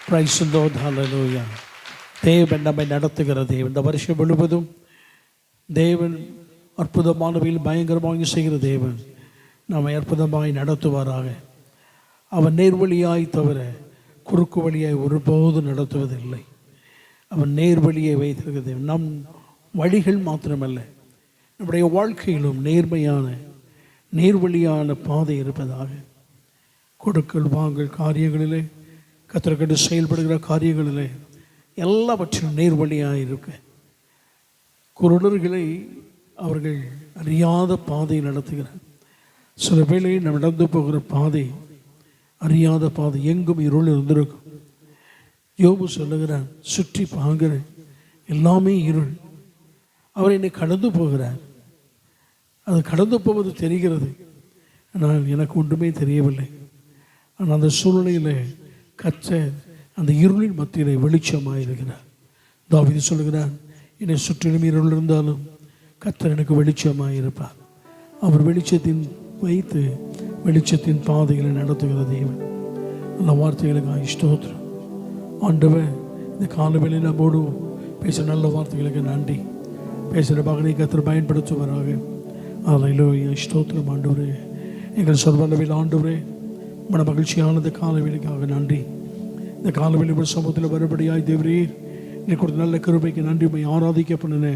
பிரைஸ் தி லார்ட், ஹல்லேலூயா. தேவன் நம்மை நடத்துகிற தேவன். இந்த வருஷம் முழுவதும் தேவன் அற்புதமானவையில் பயங்கரமாக செய்கிற தேவன் நம்மை அற்புதமாய் நடத்துவாராக. அவன் நேர்வழியாய் தவிர குறுக்கு வழியாய் ஒருபோதும் நடத்துவதில்லை. அவன் நேர்வழியை வைத்திருக்கிற தேவன். நம் வழிகள் மாத்திரமல்ல, நம்முடைய வாழ்க்கையிலும் நேர்வழியான பாதை இருப்பதாக. கொடுக்கல் வாங்கல் காரியங்களிலே, கர்த்தருக்கென்று செயல்படுகிற காரியங்களிலே எல்லாவற்றிலும் நேர்வழியாக இருக்க. குருடர்களை அவர்கள் அறியாத பாதை நடத்துகிறார். சில வேளையில் நம்ம நடந்து போகிற பாதை அறியாத பாதை, எங்கும் இருள் இருந்திருக்கும். யோபு சொல்லுகிறார், சுற்றி பார்க்கிறேன் எல்லாமே இருள். அவர் என்னை கடந்து போகிறார். அது கடந்து போவது தெரிகிறது, ஆனால் எனக்கு ஒன்றுமே தெரியவில்லை. ஆனால் அந்த சூழ்நிலையில் கர்த்தர் அந்த இருளின் மத்தியில் வெளிச்சமாக இருக்கிறார். தாவீது சொல்லுகிறார், என்னை சுற்றிலும் இருள் இருந்தாலும் கர்த்தர் எனக்கு வெளிச்சமாக இருப்பார். அவர் வெளிச்சத்தின் வைத்து வெளிச்சத்தின் பாதைகளை நடத்துகிற தேவன். அந்த வார்த்தைகளுக்கு ஸ்தோத்திரம். ஆண்டவர், இந்த காலவேளையில் நம்மோடு பேசுகிற நல்ல வார்த்தைகளுக்கு நன்றி. பேசுகிற மகனை கர்த்தர் பயன்படுத்துவாராக. ஹல்லேலூயா, ஸ்தோத்திரம் ஆண்டவரே. எங்கள் சர்வளவில் ஆண்டவரே, மன மகிழ்ச்சியானது காலவேளைக்காக நன்றி. இந்த காலவேளை சமூகத்தில் வரும்படியாய் தேவரீர் நீ கொடுத்த நல்ல கிருபைக்கு நன்றி. ஆராதிக்க பண்ணின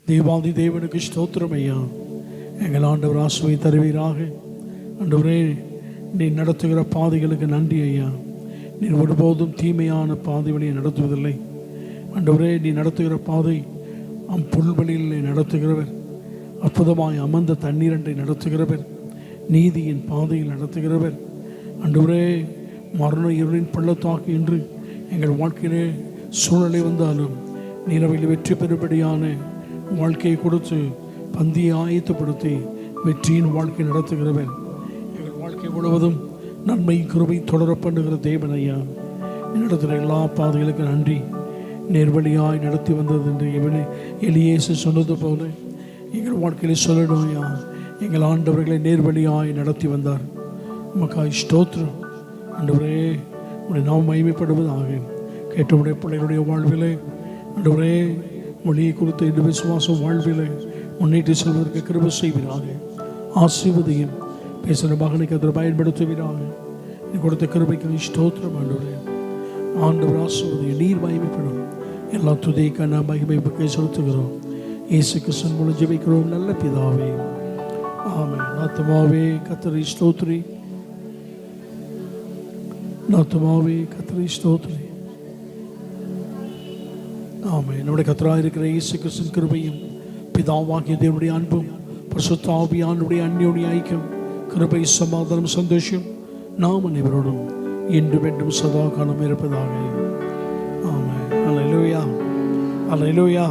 தேவாதி தேவனுக்கு ஸ்தோத்திரம் ஐயா. எங்கள் ஆண்டவர் ஆசுவை தருவீராக. ஆண்டவரே, நீ நடத்துகிற பாதைகளுக்கு நன்றி ஐயா. நீ ஒருபோதும் தீமையான பாதை வழியை நடத்துவதில்லை. ஆண்டவரே, நீ நடத்துகிற பாதை புல்வெளியில் நடத்துகிறவர், அற்புதமாய் அமர்ந்த தண்ணீரண்டை நடத்துகிறவர், நீதியின் பாதையில் நடத்துகிறவர். ஆண்டவரே, மரண இருளின் பள்ளத்தாக்கு என்று எங்கள் வாழ்க்கையிலே சூழ்நிலை வந்தாலும் நீரவையில் வெற்றி பெறும்படியான வாழ்க்கையை கொடுத்து பந்தியை ஆயத்தப்படுத்தி வெற்றியின் வாழ்க்கை நடத்துகிறவர். எங்கள் வாழ்க்கை முழுவதும் நன்மை கிருபை தொடர பண்ணுகிற தேவன் ஐயா. நடத்துகிற எல்லா பாதைகளுக்கு நன்றி. நேர்வழியாய் நடத்தி வந்தது என்று எலியேசு சொன்னது போல எங்கள் வாழ்க்கையிலே சொல்லணும் ஐயா. எங்கள் ஆண்டவர்களை நேர்வழியாய் நடத்தி வந்தார். உமக்காய் ஸ்தோத்திரம் ஆண்டவரே. உடைய நாம் மகிமைப்படுவதாக. கேட்டவுடைய பிள்ளைகளுடைய வாழ்விலே ஆண்டவரே, மொழியை குறித்த இந்த விசுவாசம் வாழ்விலே முன்னேற்றி செல்வதற்கு கிருபை செய்வீராக. ஆசீர்வதியும் பேசுகிற மகனுக்கு அதில் பயன்படுத்துவீராக. நீ கொடுத்த கிருபைக்கு ஸ்தோத்திரம் ஆண்டவரே. ஆண்டவர் ஆசீர்வதியும். நீர் மகிமைப்படும். எல்லா துதிக்கான நாம் மகிமை செலுத்துகிறோம். இயேசு கிறிஸ்துவின் மூலம் ஜெபிக்கிறோம் நல்ல பிதாவே, ஆமென். ஆத்துமாவே கர்த்தரை ஸ்தோத்திரி, ஆத்துமாவே கர்த்தரை ஸ்தோத்திரி. ஆமென். நம்முடைய கர்த்தராக இருக்கிற இயேசு கிறிஸ்துவின் கிருபையும் பிதாவாகிய தேவனுடைய அன்பும் பரிசுத்த ஆவியானவருடைய அன்யோன்ய ஐக்கியம், கிருபை, சமாதானம், சந்தோஷம் நாம் அனைவரோடும் இன்றும் என்றும் சதா காலம் இருப்பதாக. ஆமென். அல்லேலூயா, அல்லேலூயா.